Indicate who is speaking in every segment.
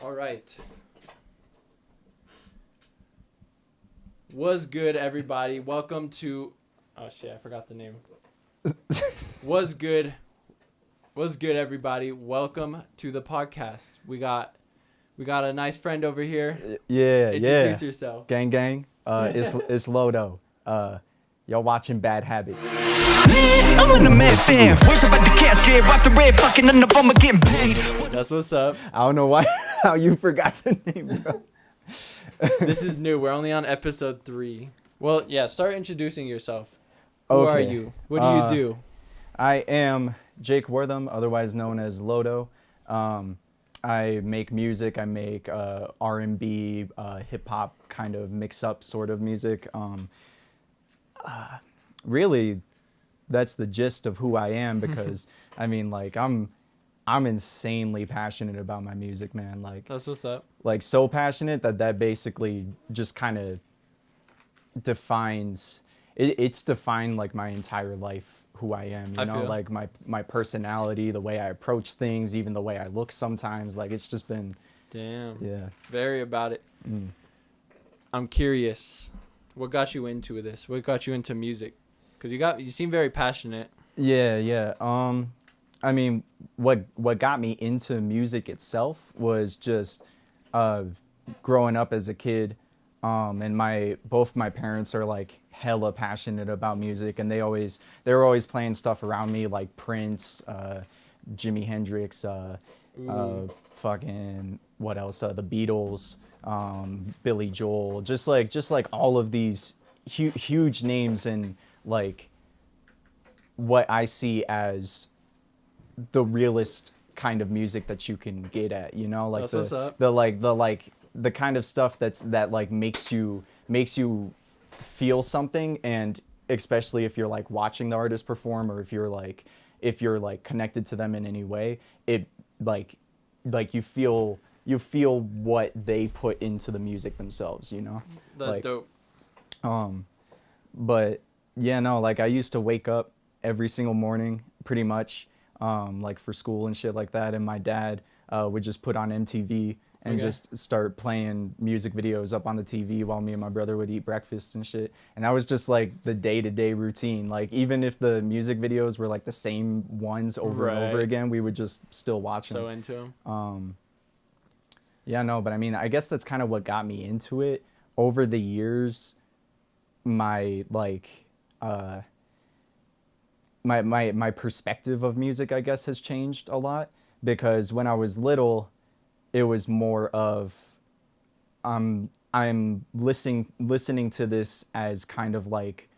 Speaker 1: All right. What's good, everybody? Welcome to... Oh, shit, I forgot the name. What's good? What's good, everybody? Welcome to the podcast. We got a nice friend over here. Introduce yourself.
Speaker 2: Gang, gang. It's LoDo. Y'all watching Bad Habits.
Speaker 3: I'm in a mad fan. Words about the casket, rock the red, fucking none of them are getting paid.
Speaker 1: That's what's up.
Speaker 2: I don't know how you forgot the name, bro.
Speaker 1: This is new. We're only on episode 3. Well, yeah, start introducing yourself. Who are you? What do you do?
Speaker 2: I am Jake Wortham, otherwise known as LoDo. I make music. I make R&B, hip-hop kind of mix-up sort of music. Really, that's the gist of who I am because, I mean, like, I'm insanely passionate about my music, man. Like,
Speaker 1: That's what's up.
Speaker 2: Like, so passionate that basically just kind of defines... It's defined, like, my entire life, who I am, you know?
Speaker 1: Feel.
Speaker 2: Like, my personality, the way I approach things, even the way I look sometimes. Like, it's just been...
Speaker 1: Damn.
Speaker 2: Yeah.
Speaker 1: Very about it.
Speaker 2: Mm.
Speaker 1: I'm curious. What got you into this? What got you into music? Because you seem very passionate.
Speaker 2: Yeah. I mean, what got me into music itself was just growing up as a kid, and both my parents are like hella passionate about music, and they were always playing stuff around me like Prince, Jimi Hendrix, fucking what else? The Beatles, Billy Joel, just like all of these huge names and like what I see as the realest kind of music that you can get at, you know, like
Speaker 1: That's what's up.
Speaker 2: the kind of stuff that like makes you feel something, and especially if you're like watching the artist perform, or if you're like connected to them in any way, it like you feel what they put into the music themselves, you know.
Speaker 1: That's
Speaker 2: like,
Speaker 1: dope.
Speaker 2: But yeah, no, like I used to wake up every single morning pretty much, like for school and shit like that, and my dad would just put on MTV and just start playing music videos up on the TV while me and my brother would eat breakfast and shit. And that was just like the day-to-day routine. Like even if the music videos were like the same ones over and over again, we would just still watch them.
Speaker 1: So into them.
Speaker 2: Yeah, no, but I mean, I guess that's kind of what got me into it. Over the years, my my perspective of music, I guess, has changed a lot, because when I was little, it was more of I'm listening to this as kind of like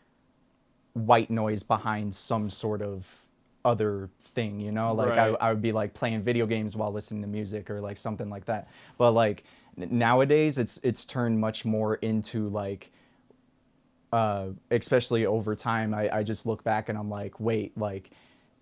Speaker 2: white noise behind some sort of other thing, you know, like
Speaker 1: Right.
Speaker 2: I would be like playing video games while listening to music or like something like that. But like nowadays it's turned much more into like especially over time, I just look back and I'm like, wait, like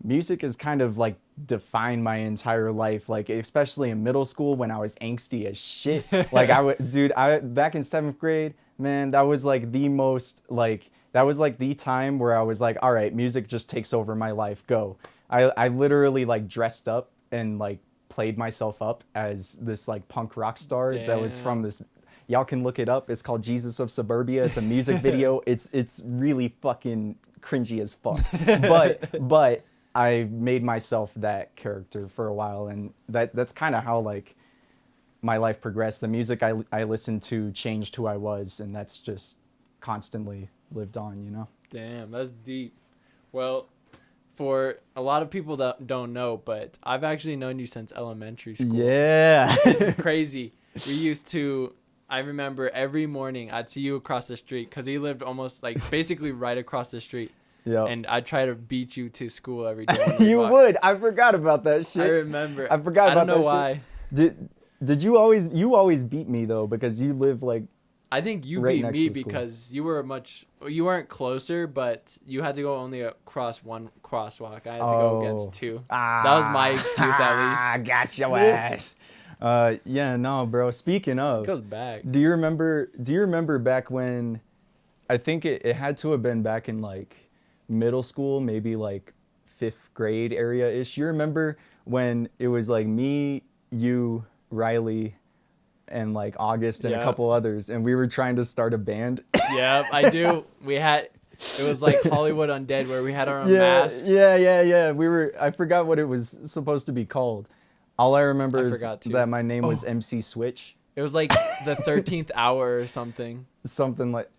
Speaker 2: music has kind of like defined my entire life, like especially in middle school when I was angsty as shit. Like I back in 7th grade, man, that was like the most like that was like the time where I was like, all right, music just takes over my life, go. I literally like dressed up and like played myself up as this like punk rock star. That was from this, y'all can look it up, it's called Jesus of Suburbia. It's a music video. It's really fucking cringy as fuck. But I made myself that character for a while, and that's kind of how like my life progressed. The music I listened to changed who I was, and that's just constantly lived on, you know?
Speaker 1: Damn, that's deep. Well, for a lot of people that don't know, but I've actually known you since elementary school.
Speaker 2: Yeah.
Speaker 1: It's crazy. I remember every morning I'd see you across the street, because he lived almost like basically right across the street.
Speaker 2: Yeah.
Speaker 1: And I'd try to beat you to school every day.
Speaker 2: You would. I forgot about that shit.
Speaker 1: I remember.
Speaker 2: I forgot about that shit.
Speaker 1: I don't know why.
Speaker 2: Did you always beat me though, because you live like
Speaker 1: I think you
Speaker 2: right
Speaker 1: beat
Speaker 2: next
Speaker 1: me
Speaker 2: to the school.
Speaker 1: because you weren't closer, but you had to go only across one crosswalk. I had to go against 2. That was my excuse at least.
Speaker 2: I got your ass. Yeah, no, bro. Speaking of,
Speaker 1: It goes back.
Speaker 2: do you remember back when, I think it had to have been back in like middle school, maybe like 5th grade area-ish. You remember when it was like me, you, Riley, and like August and
Speaker 1: Yeah.
Speaker 2: a couple others, and we were trying to start a band.
Speaker 1: Yeah, I do. It was like Hollywood Undead where we had our own masks.
Speaker 2: Yeah. I forgot what it was supposed to be called. All I remember
Speaker 1: I
Speaker 2: is
Speaker 1: forgot too.
Speaker 2: that my name was MC Switch.
Speaker 1: It was like the 13th hour or something.
Speaker 2: Something like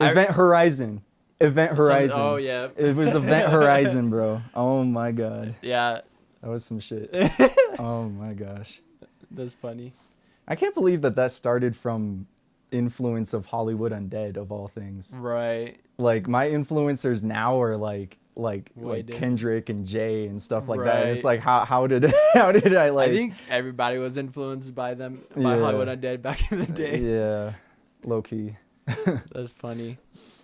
Speaker 2: Event Horizon.
Speaker 1: Oh, yeah.
Speaker 2: It was Event Horizon, bro. Oh my god.
Speaker 1: Yeah,
Speaker 2: That was some shit. Oh my gosh.
Speaker 1: that's funny.
Speaker 2: I can't believe that started from influence of Hollywood Undead of all things.
Speaker 1: Right.
Speaker 2: Like my influencers now are like
Speaker 1: Way different.
Speaker 2: Kendrick and Jay and stuff like that. It's
Speaker 1: Right.
Speaker 2: like how did I like
Speaker 1: I think everybody was influenced by them, by
Speaker 2: Yeah.
Speaker 1: Hollywood Undead back in the day.
Speaker 2: Yeah, low key.
Speaker 1: That's funny.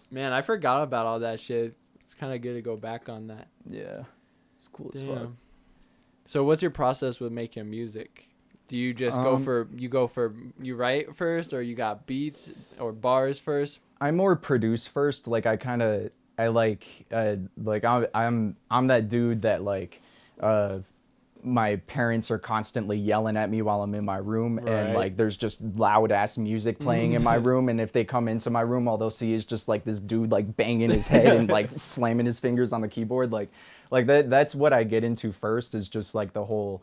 Speaker 1: Man, I forgot about all that shit. It's kind of good to go back on that.
Speaker 2: Yeah, it's cool as fuck.
Speaker 1: Damn. So what's your process with making music? Do you just you write first, or you got beats or bars first?
Speaker 2: I more produce first. Like I'm that dude that like my parents are constantly yelling at me while I'm in my room, and
Speaker 1: Right.
Speaker 2: like there's just loud ass music playing in my room, and if they come into my room, all they'll see is just like this dude like banging his head and like slamming his fingers on the keyboard. Like that's what I get into first, is just like the whole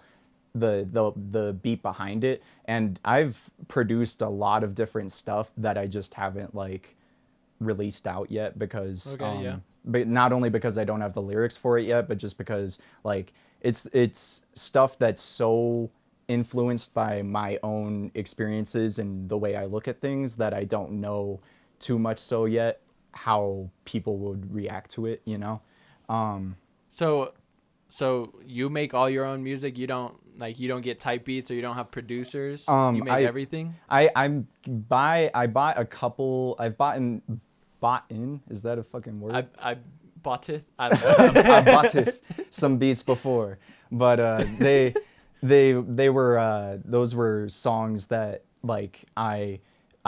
Speaker 2: the beat behind it. And I've produced a lot of different stuff that I just haven't like released out yet, because but not only because I don't have the lyrics for it yet, but just because like it's stuff that's so influenced by my own experiences and the way I look at things that I don't know too much so yet how people would react to it, you know?
Speaker 1: So you make all your own music? You don't get type beats, or you don't have producers? You make everything?
Speaker 2: I've bought in, is that a fucking word?
Speaker 1: I bought it.
Speaker 2: I bought some beats before, but they were those were songs that like I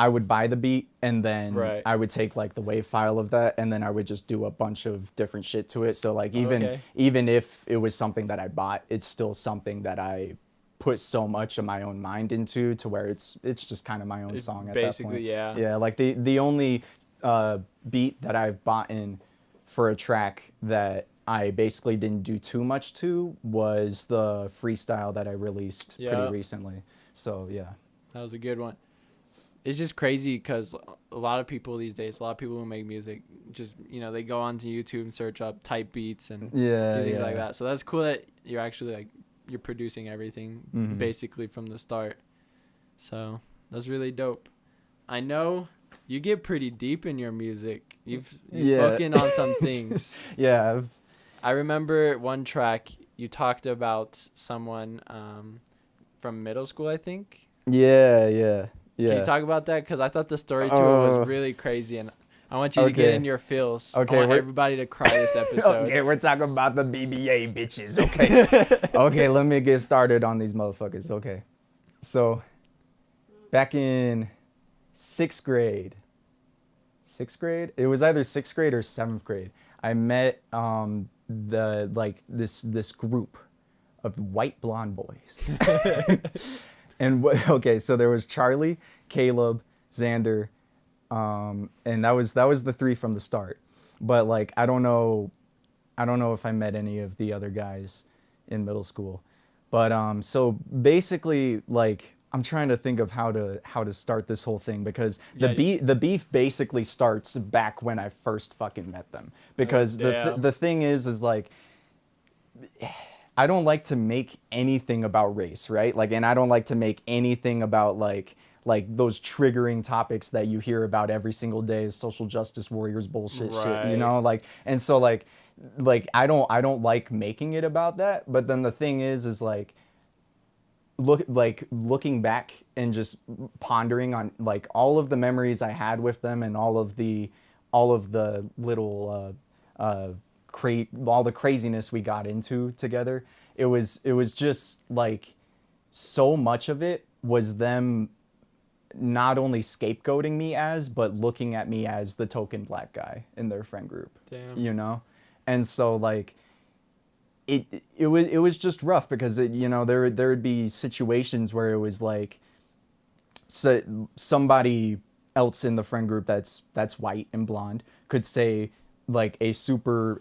Speaker 2: would buy the beat, and then
Speaker 1: Right.
Speaker 2: I would take like the WAV file of that, and then I would just do a bunch of different shit to it. So like even if it was something that I bought, it's still something that I put so much of my own mind into, to where it's just kind of my own song at that point.
Speaker 1: Basically, yeah.
Speaker 2: Yeah, like the only beat that I've bought in for a track that I basically didn't do too much to was the freestyle that I released pretty recently. So yeah,
Speaker 1: that was a good one. It's just crazy because a lot of people these days, a lot of people who make music, just they go onto YouTube and search up type beats and do things like that. So that's cool that you're actually like you're producing everything basically from the start. So that's really dope. I know you get pretty deep in your music. You've spoken on some things.
Speaker 2: Yeah.
Speaker 1: I remember one track you talked about someone from middle school, I think.
Speaker 2: Yeah.
Speaker 1: Can you talk about that? Because I thought the story to it was really crazy, and I want you to get in your feels.
Speaker 2: Okay,
Speaker 1: I want everybody to cry this episode.
Speaker 2: Okay, we're talking about the BBA bitches. Okay. Okay, let me get started on these motherfuckers. Okay. So, back in sixth grade, it was either sixth grade or seventh grade. I met this group of white blonde boys. And so there was Charlie, Caleb, Xander, and that was the three from the start. But like I don't know if I met any of the other guys in middle school. But so basically like I'm trying to think of how to start this whole thing, because the beef basically starts back when I first fucking met them. Because the thing is like I don't like to make anything about race, right? Like, and I don't like to make anything about like those triggering topics that you hear about every single day, social justice warriors bullshit shit, you know? Like, and so like I don't like making it about that. But then the thing is like looking back and just pondering on like all of the memories I had with them, and all of the little all the craziness we got into together. It was just like so much of it was them not only scapegoating me but looking at me as the token black guy in their friend group.
Speaker 1: Damn.
Speaker 2: You know? And so like it was just rough, because there would be situations where it was like somebody else in the friend group that's white and blonde could say like a super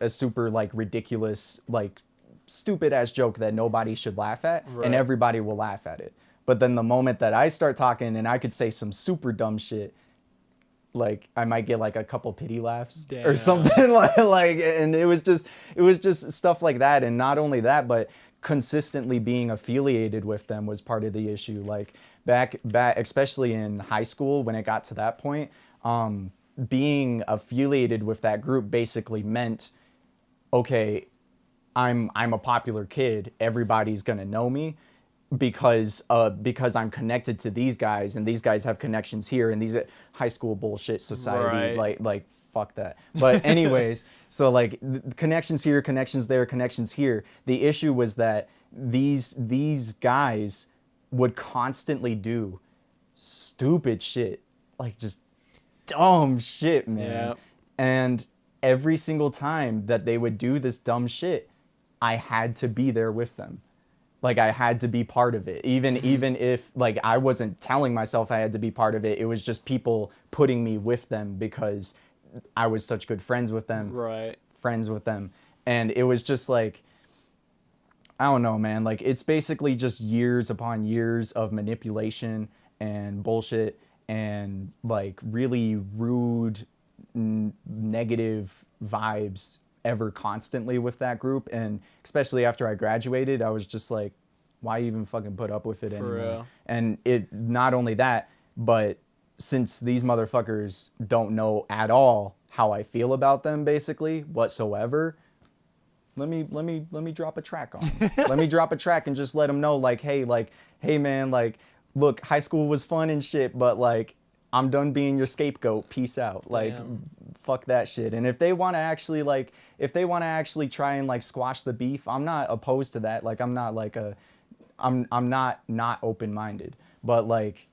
Speaker 2: like ridiculous, like stupid ass joke that nobody should laugh at, and everybody will laugh at it. But then the moment that I start talking and I could say some super dumb shit, like I might get like a couple pity laughs or something like, and it was just stuff like that. And not only that, but consistently being affiliated with them was part of the issue. Like back, especially in high school, when it got to that point, being affiliated with that group basically meant, okay, I'm a popular kid. Everybody's gonna know me because I'm connected to these guys, and these guys have connections here, and these high school bullshit society, like fuck that. But anyways, so like connections here, connections there, connections here. The issue was that these guys would constantly do stupid shit, like just dumb shit, man.
Speaker 1: Yeah.
Speaker 2: And every single time that they would do this dumb shit, I had to be there with them. Like I had to be part of it. Even if like I wasn't telling myself I had to be part of it, it was just people putting me with them because I was such good friends with them. And it was just like, I don't know, man. Like it's basically just years upon years of manipulation and bullshit and like really rude, negative vibes ever constantly with that group. And especially after I graduated, I was just like, why even fucking put up with it anymore?
Speaker 1: Real.
Speaker 2: And it, not only that, but since these motherfuckers don't know at all how I feel about them basically whatsoever, let me drop a track on them. Let me drop a track and just let them know like, hey man, like look, high school was fun and shit, but like I'm done being your scapegoat. Peace out. Like fuck that shit. And if they want to actually try and like squash the beef, I'm not opposed to that. Like I'm not like I'm not open-minded, but like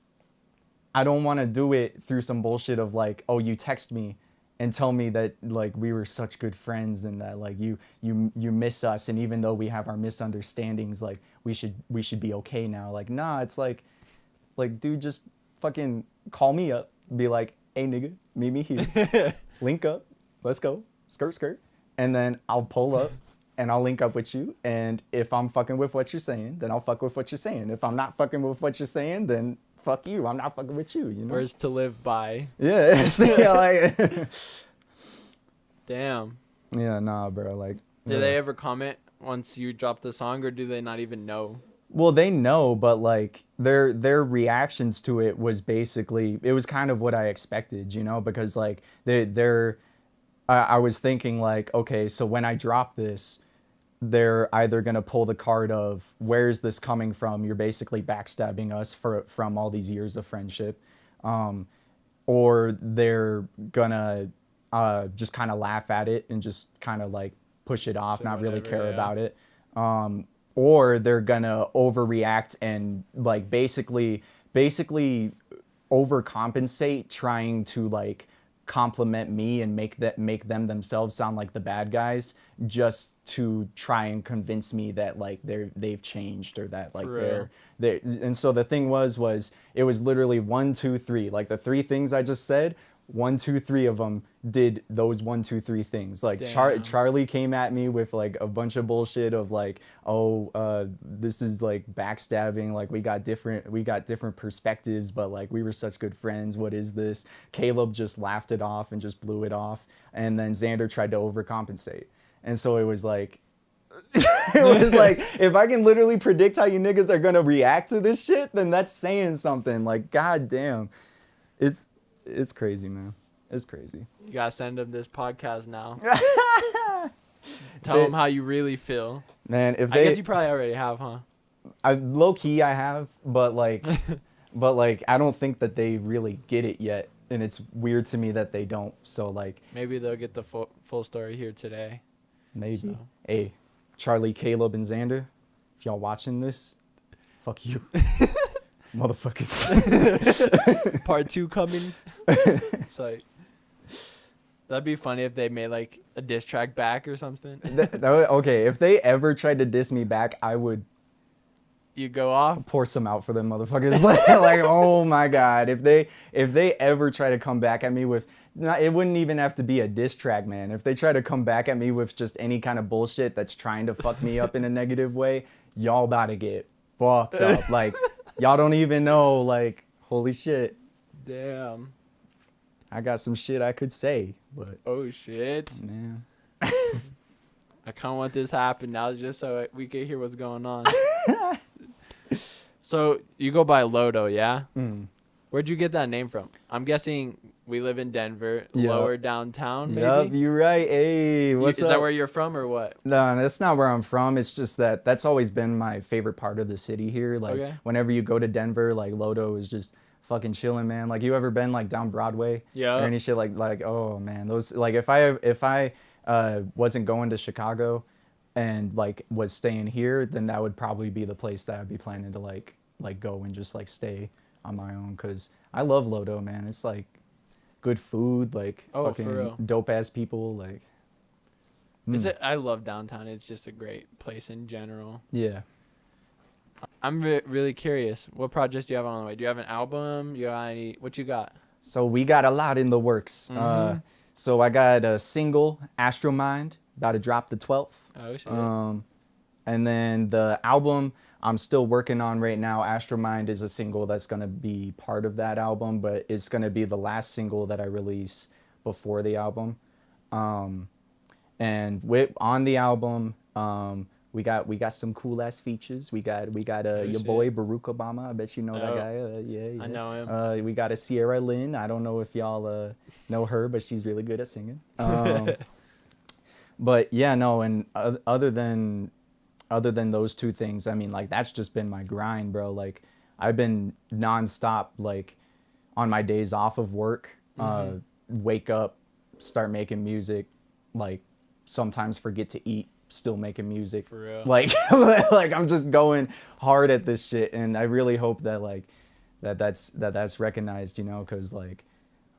Speaker 2: I don't want to do it through some bullshit of like, oh, you text me and tell me that like we were such good friends and that like you miss us, and even though we have our misunderstandings, like we should be okay now. Like nah, it's like dude, just fucking call me up, be like, hey nigga, meet me here, link up, let's go, skirt, and then I'll pull up and I'll link up with you, and if I'm fucking with what you're saying, then I'll fuck with what you're saying. If I'm not fucking with what you're saying, then fuck you, I'm not fucking with you, you know?
Speaker 1: Words to live by.
Speaker 2: Yeah. Yeah, like
Speaker 1: Damn.
Speaker 2: yeah, nah, bro, like
Speaker 1: Did they ever comment once you dropped the song, or do they not even know?
Speaker 2: Well, they know, but like their reactions to it was basically, it was kind of what I expected, you know, because like I was thinking like, okay, so when I drop this, they're either gonna pull the card of where's this coming from? You're basically backstabbing us from all these years of friendship, or they're gonna just kind of laugh at it and just kind of like push it off, not really care about it. Or they're gonna overreact and like basically overcompensate, trying to like compliment me and make them themselves sound like the bad guys, just to try and convince me that like they've changed, or that like they're. And so the thing was it was literally 1, 2, 3, like the 3 things I just said. 1, 2, 3 of them did those 1, 2, 3 things. Like Charlie came at me with like a bunch of bullshit of like, oh, this is like backstabbing. Like we got different perspectives, but like we were such good friends. What is this? Caleb just laughed it off and just blew it off. And then Xander tried to overcompensate. And so it was like, if I can literally predict how you niggas are gonna react to this shit, then that's saying something. Like, god damn, it's crazy, man. It's crazy.
Speaker 1: You gotta send them this podcast now. Tell them how you really feel.
Speaker 2: Man, I
Speaker 1: guess you probably already have, huh?
Speaker 2: Low key I have, but like I don't think that they really get it yet, and it's weird to me that they don't. So like
Speaker 1: maybe they'll get the full story here today.
Speaker 2: Maybe.
Speaker 1: So.
Speaker 2: Hey, Charlie, Caleb, and Xander, if y'all watching this, fuck you. Motherfuckers.
Speaker 1: Part 2 coming. It's like, that'd be funny if they made like a diss track back or something.
Speaker 2: Okay, if they ever tried to diss me back, I would
Speaker 1: You go off.
Speaker 2: Pour some out for them motherfuckers. Like, oh my god, if they ever try to come back at me with, it wouldn't even have to be a diss track, man. If they try to come back at me with just any kind of bullshit that's trying to fuck me up in a negative way, y'all about to get fucked up. Like, y'all don't even know. Like, holy shit.
Speaker 1: Damn.
Speaker 2: I got some shit I could say, but
Speaker 1: Oh shit.
Speaker 2: man.
Speaker 1: I kind of want this to happen now just so we can hear what's going on. So you go by LoDo, yeah?
Speaker 2: Mm.
Speaker 1: Where'd you get that name from? I'm guessing we live in Denver,
Speaker 2: Yep.
Speaker 1: lower downtown, maybe?
Speaker 2: Yup, you're right. Hey, what's
Speaker 1: Is
Speaker 2: up?
Speaker 1: that where you're from or what?
Speaker 2: No, that's not where I'm from. It's just that's always been my favorite part of the city here. Like,
Speaker 1: Okay.
Speaker 2: whenever you go to Denver, like, LoDo is just fucking chilling, man. Like, you ever been, like, down Broadway?
Speaker 1: Yeah.
Speaker 2: Or any shit like, oh, man. Those, like, if I wasn't going to Chicago and, like, was staying here, then that would probably be the place that I'd be planning to, like go and just, like, stay on my own. Because I love LoDo, man. It's, like, good food, like,
Speaker 1: Oh, for real.
Speaker 2: fucking dope-ass people, like...
Speaker 1: Is it? I love downtown. It's just a great place in general.
Speaker 2: Yeah.
Speaker 1: I'm really curious. What projects do you have on the way? Do you have an album? You got any? What you got?
Speaker 2: So we got a lot in the works.
Speaker 1: Mhm.
Speaker 2: So I got a single, Astromind, about to drop the 12th.
Speaker 1: Oh shit.
Speaker 2: And then the album I'm still working on right now, Astromind, is a single that's going to be part of that album, but it's going to be the last single that I release before the album. And on the album, we got some cool ass features. We got your
Speaker 1: shit.
Speaker 2: boy Barack Obama. I bet you know that
Speaker 1: Oh.
Speaker 2: guy. Yeah.
Speaker 1: I know him.
Speaker 2: We got a Sierra Lynn. I don't know if y'all know her, but she's really good at singing. But yeah, no. And other than those two things, I mean, like, that's just been my grind, bro. Like, I've been nonstop, like, on my days off of work, wake up, start making music, like, sometimes forget to eat, still making music.
Speaker 1: For real.
Speaker 2: Like, like, I'm just going hard at this shit, and I really hope that, like, that's recognized, you know, because, like,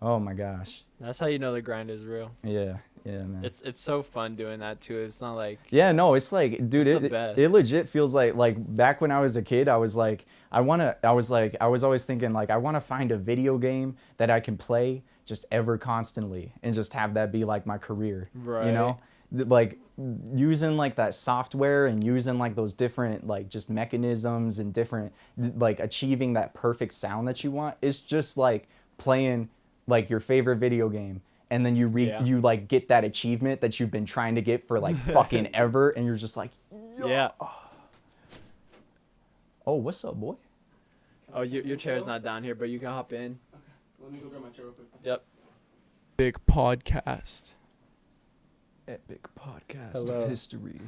Speaker 2: oh my gosh.
Speaker 1: That's how you know the grind is real.
Speaker 2: Yeah, man.
Speaker 1: It's so fun doing that too. It's not like
Speaker 2: Yeah, no, it's like, dude,
Speaker 1: It's the best.
Speaker 2: it legit feels like back when I was a kid, I was always thinking, like, I want to find a video game that I can play just ever constantly and just have that be, like, my career.
Speaker 1: Right.
Speaker 2: You know? Like, using, like, that software and using, like, those different, like, just mechanisms and different, like, achieving that perfect sound that you want. It's just like playing, like, your favorite video game, and then you like get that achievement that you've been trying to get for, like, fucking ever, and you're just like,
Speaker 1: yeah.
Speaker 2: oh, what's up, boy?
Speaker 1: Oh, your chair's not down here, but you can hop in.
Speaker 4: Okay. Let me go grab my chair real quick.
Speaker 1: Yep.
Speaker 4: Big podcast.
Speaker 2: Epic podcast
Speaker 1: Hello.
Speaker 2: of history.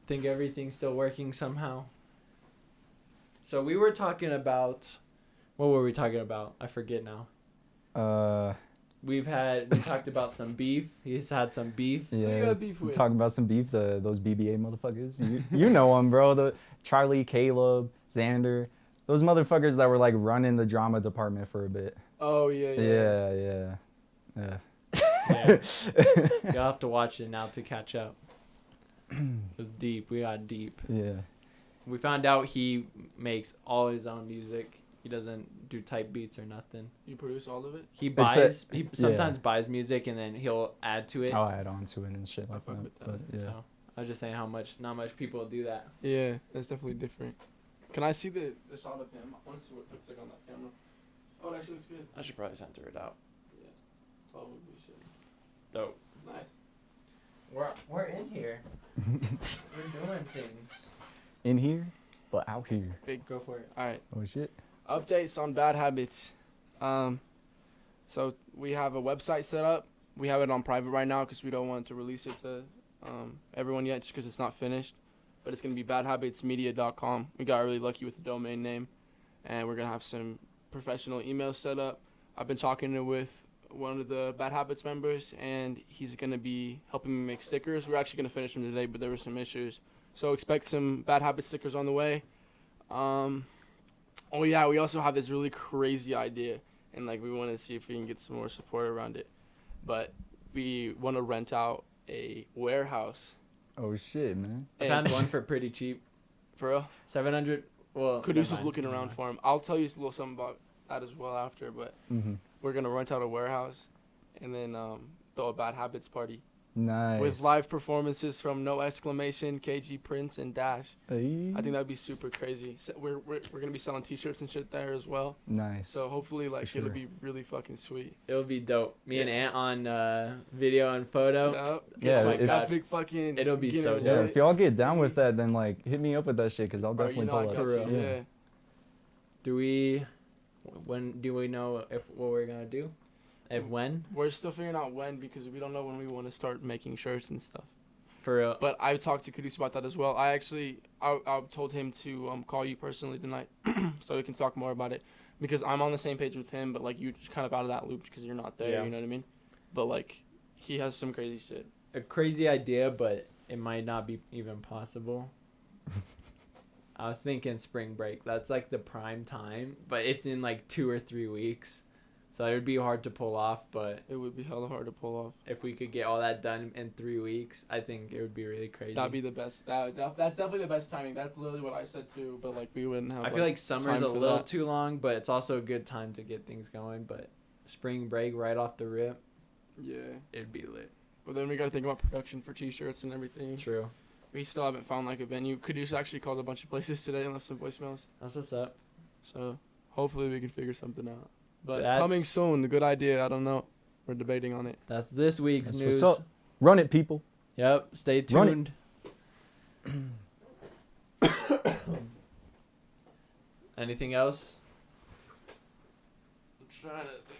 Speaker 1: Think everything's still working somehow. So we were talking about, what were we talking about? I forget now. We talked about some beef. He's had some beef.
Speaker 2: Yeah,
Speaker 4: you got beef with?
Speaker 2: talking about some beef, those BBA motherfuckers. You know them, bro. The Charlie, Caleb, Xander, those motherfuckers that were, like, running the drama department for a bit.
Speaker 4: Oh yeah.
Speaker 2: Yeah.
Speaker 1: Yeah. You'll have to watch it now to catch up. It was deep. We got deep.
Speaker 2: Yeah.
Speaker 1: We found out he makes all his own music. He doesn't do type beats or nothing.
Speaker 4: You produce all of it?
Speaker 1: He
Speaker 2: Except-
Speaker 1: sometimes buys music and then he'll add to it.
Speaker 2: I'll add on to it and shit like
Speaker 4: fuck
Speaker 2: that.
Speaker 4: with that.
Speaker 2: But, yeah.
Speaker 1: So I was just saying not much people do that.
Speaker 4: Yeah, that's definitely different. Can I see the shot of him? I want to see what looks like on that camera. Oh, that actually looks good.
Speaker 1: I should probably center it out.
Speaker 4: Yeah, probably should.
Speaker 1: Dope.
Speaker 4: Nice.
Speaker 1: We're in here. We're doing things.
Speaker 2: In here, but out here.
Speaker 4: Big.
Speaker 1: Go for it.
Speaker 4: All right.
Speaker 2: Oh shit.
Speaker 4: Updates on bad habits. So we have a website set up. We have it on private right now because we don't want to release it to everyone yet, just because it's not finished. But it's gonna be badhabitsmedia.com. We got really lucky with the domain name, and we're gonna have some professional emails set up. I've been talking with one of the Bad Habits members, and he's gonna be helping me make stickers. We're actually gonna finish them today, but there were some issues, so expect some Bad Habit stickers on the way. Oh yeah, we also have this really crazy idea, and, like, we want to see if we can get some more support around it. But we want to rent out a warehouse.
Speaker 2: Oh shit, man.
Speaker 1: I found one for pretty cheap.
Speaker 4: For real?
Speaker 1: 700. Well,
Speaker 4: Caduceus was looking around for him. I'll tell you a little something about that as well after, but we're going to rent out a warehouse and then throw a Bad Habits party.
Speaker 2: Nice.
Speaker 4: With live performances from No Exclamation, KG Prince, and Dash.
Speaker 2: Hey.
Speaker 4: I think that'd be super crazy. So we're gonna be selling T-shirts and shit there as well.
Speaker 2: Nice.
Speaker 4: So hopefully, like,
Speaker 2: sure.
Speaker 4: it'll be really fucking sweet.
Speaker 1: It'll be dope. Me and Ant on video and photo.
Speaker 4: Yep.
Speaker 2: Yeah,
Speaker 1: Oh my
Speaker 2: if-
Speaker 1: God.
Speaker 4: Big fucking.
Speaker 1: It'll be so
Speaker 4: getting
Speaker 2: Yeah,
Speaker 1: dope.
Speaker 4: lit.
Speaker 2: if y'all get down with that, then like hit me up with that shit, cause I'll
Speaker 4: Bro,
Speaker 2: definitely
Speaker 4: you know I
Speaker 2: pull
Speaker 4: got
Speaker 2: up.
Speaker 1: For
Speaker 4: you,
Speaker 1: real.
Speaker 4: yeah.
Speaker 1: Do we know if what we're gonna do? If when?
Speaker 4: We're still figuring out when because we don't know when we want to start making shirts and stuff.
Speaker 1: For real.
Speaker 4: But I talked to Caduce about that as well. I told him to call you personally tonight so we can talk more about it because I'm on the same page with him, but like you're just kind of out of that loop because you're not there.
Speaker 1: Yeah.
Speaker 4: You know what I mean? But like he has some crazy shit.
Speaker 1: A crazy idea, but it might not be even possible. I was thinking spring break. That's like the prime time, but it's in like 2 or 3 weeks. So it would be hard to pull off, but
Speaker 4: It would be hella hard to pull off.
Speaker 1: if we could get all that done in 3 weeks, I think it would be really crazy.
Speaker 4: That'd be the best. That's definitely the best timing. That's literally what I said too. But like we wouldn't have.
Speaker 1: I feel like summer's
Speaker 4: time
Speaker 1: a
Speaker 4: for
Speaker 1: little
Speaker 4: that.
Speaker 1: too long, but it's also a good time to get things going. But spring break right off the rip,
Speaker 4: Yeah,
Speaker 1: it'd be lit.
Speaker 4: but then we got to think about production for T-shirts and everything.
Speaker 1: True.
Speaker 4: We still haven't found like a venue. Caduce actually called a bunch of places today and left some voicemails.
Speaker 1: That's what's up.
Speaker 4: So hopefully we can figure something out. But
Speaker 1: That's-
Speaker 4: coming soon, a good idea. I don't know. We're debating on it.
Speaker 1: That's this week's
Speaker 2: That's
Speaker 1: news.
Speaker 2: what's up. Run it, people.
Speaker 1: Yep. Stay
Speaker 2: Run it.
Speaker 1: tuned. Anything else?
Speaker 4: I'm trying to think.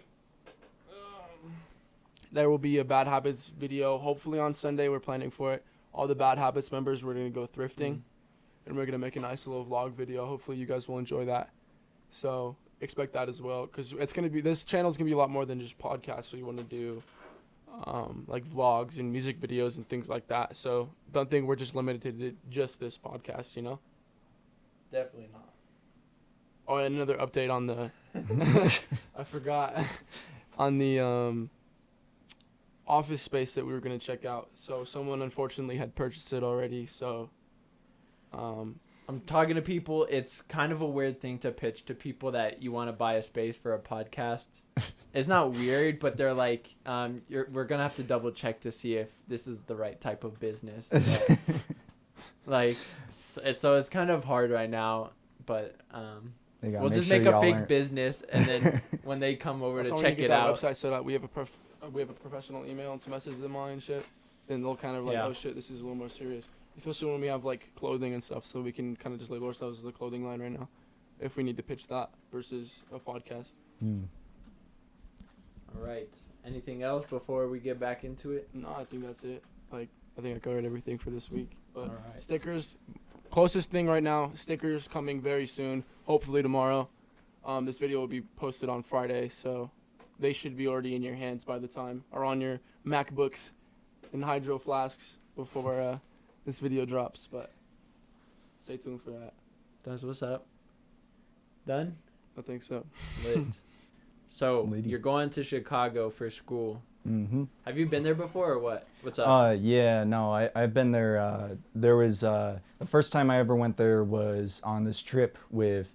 Speaker 4: There will be a Bad Habits video. Hopefully on Sunday. We're planning for it. All the Bad Habits members, we're going to go thrifting. And we're going to make a nice little vlog video. Hopefully you guys will enjoy that. So expect that as well. Because it's going to be, this channel is going to be a lot more than just podcasts. So you want to do like vlogs and music videos and things like that. So don't think we're just limited to just this podcast, you know?
Speaker 1: Definitely not.
Speaker 4: Oh, and another update on the, I forgot, on the office space that we were going to check out. So someone unfortunately had purchased it already. So,
Speaker 1: I'm talking to people. It's kind of a weird thing to pitch to people that you want to buy a space for a podcast. It's not weird, but they're like, we're going to have to double check to see if this is the right type of business. Like, so it's kind of hard right now, but we'll just make a fake business, and then when they come over
Speaker 4: that's
Speaker 1: to
Speaker 4: why when
Speaker 1: check
Speaker 4: you
Speaker 1: it
Speaker 4: get that
Speaker 1: out.
Speaker 4: website set up, we have a professional email to message them on and shit. And they'll kind of like,
Speaker 1: Yeah.
Speaker 4: oh shit, this is a little more serious. Especially when we have like clothing and stuff, so we can kind of just label ourselves as a clothing line right now, if we need to pitch that versus a podcast.
Speaker 1: All right. Anything else before we get back into it?
Speaker 4: No, I think that's it. Like, I think I covered everything for this week. But
Speaker 1: All right.
Speaker 4: stickers, closest thing right now. Stickers coming very soon. Hopefully tomorrow. This video will be posted on Friday, so they should be already in your hands by the time, or on your MacBooks and hydro flasks before this video drops. But stay tuned for that.
Speaker 1: That's what's up. Done?
Speaker 4: I think so.
Speaker 1: Lit. So
Speaker 2: Lady.
Speaker 1: you're going to Chicago for school.
Speaker 2: Mm-hmm.
Speaker 1: Have you been there before or what? What's up?
Speaker 2: Yeah, no, I've been there. There was the first time I ever went there was on this trip with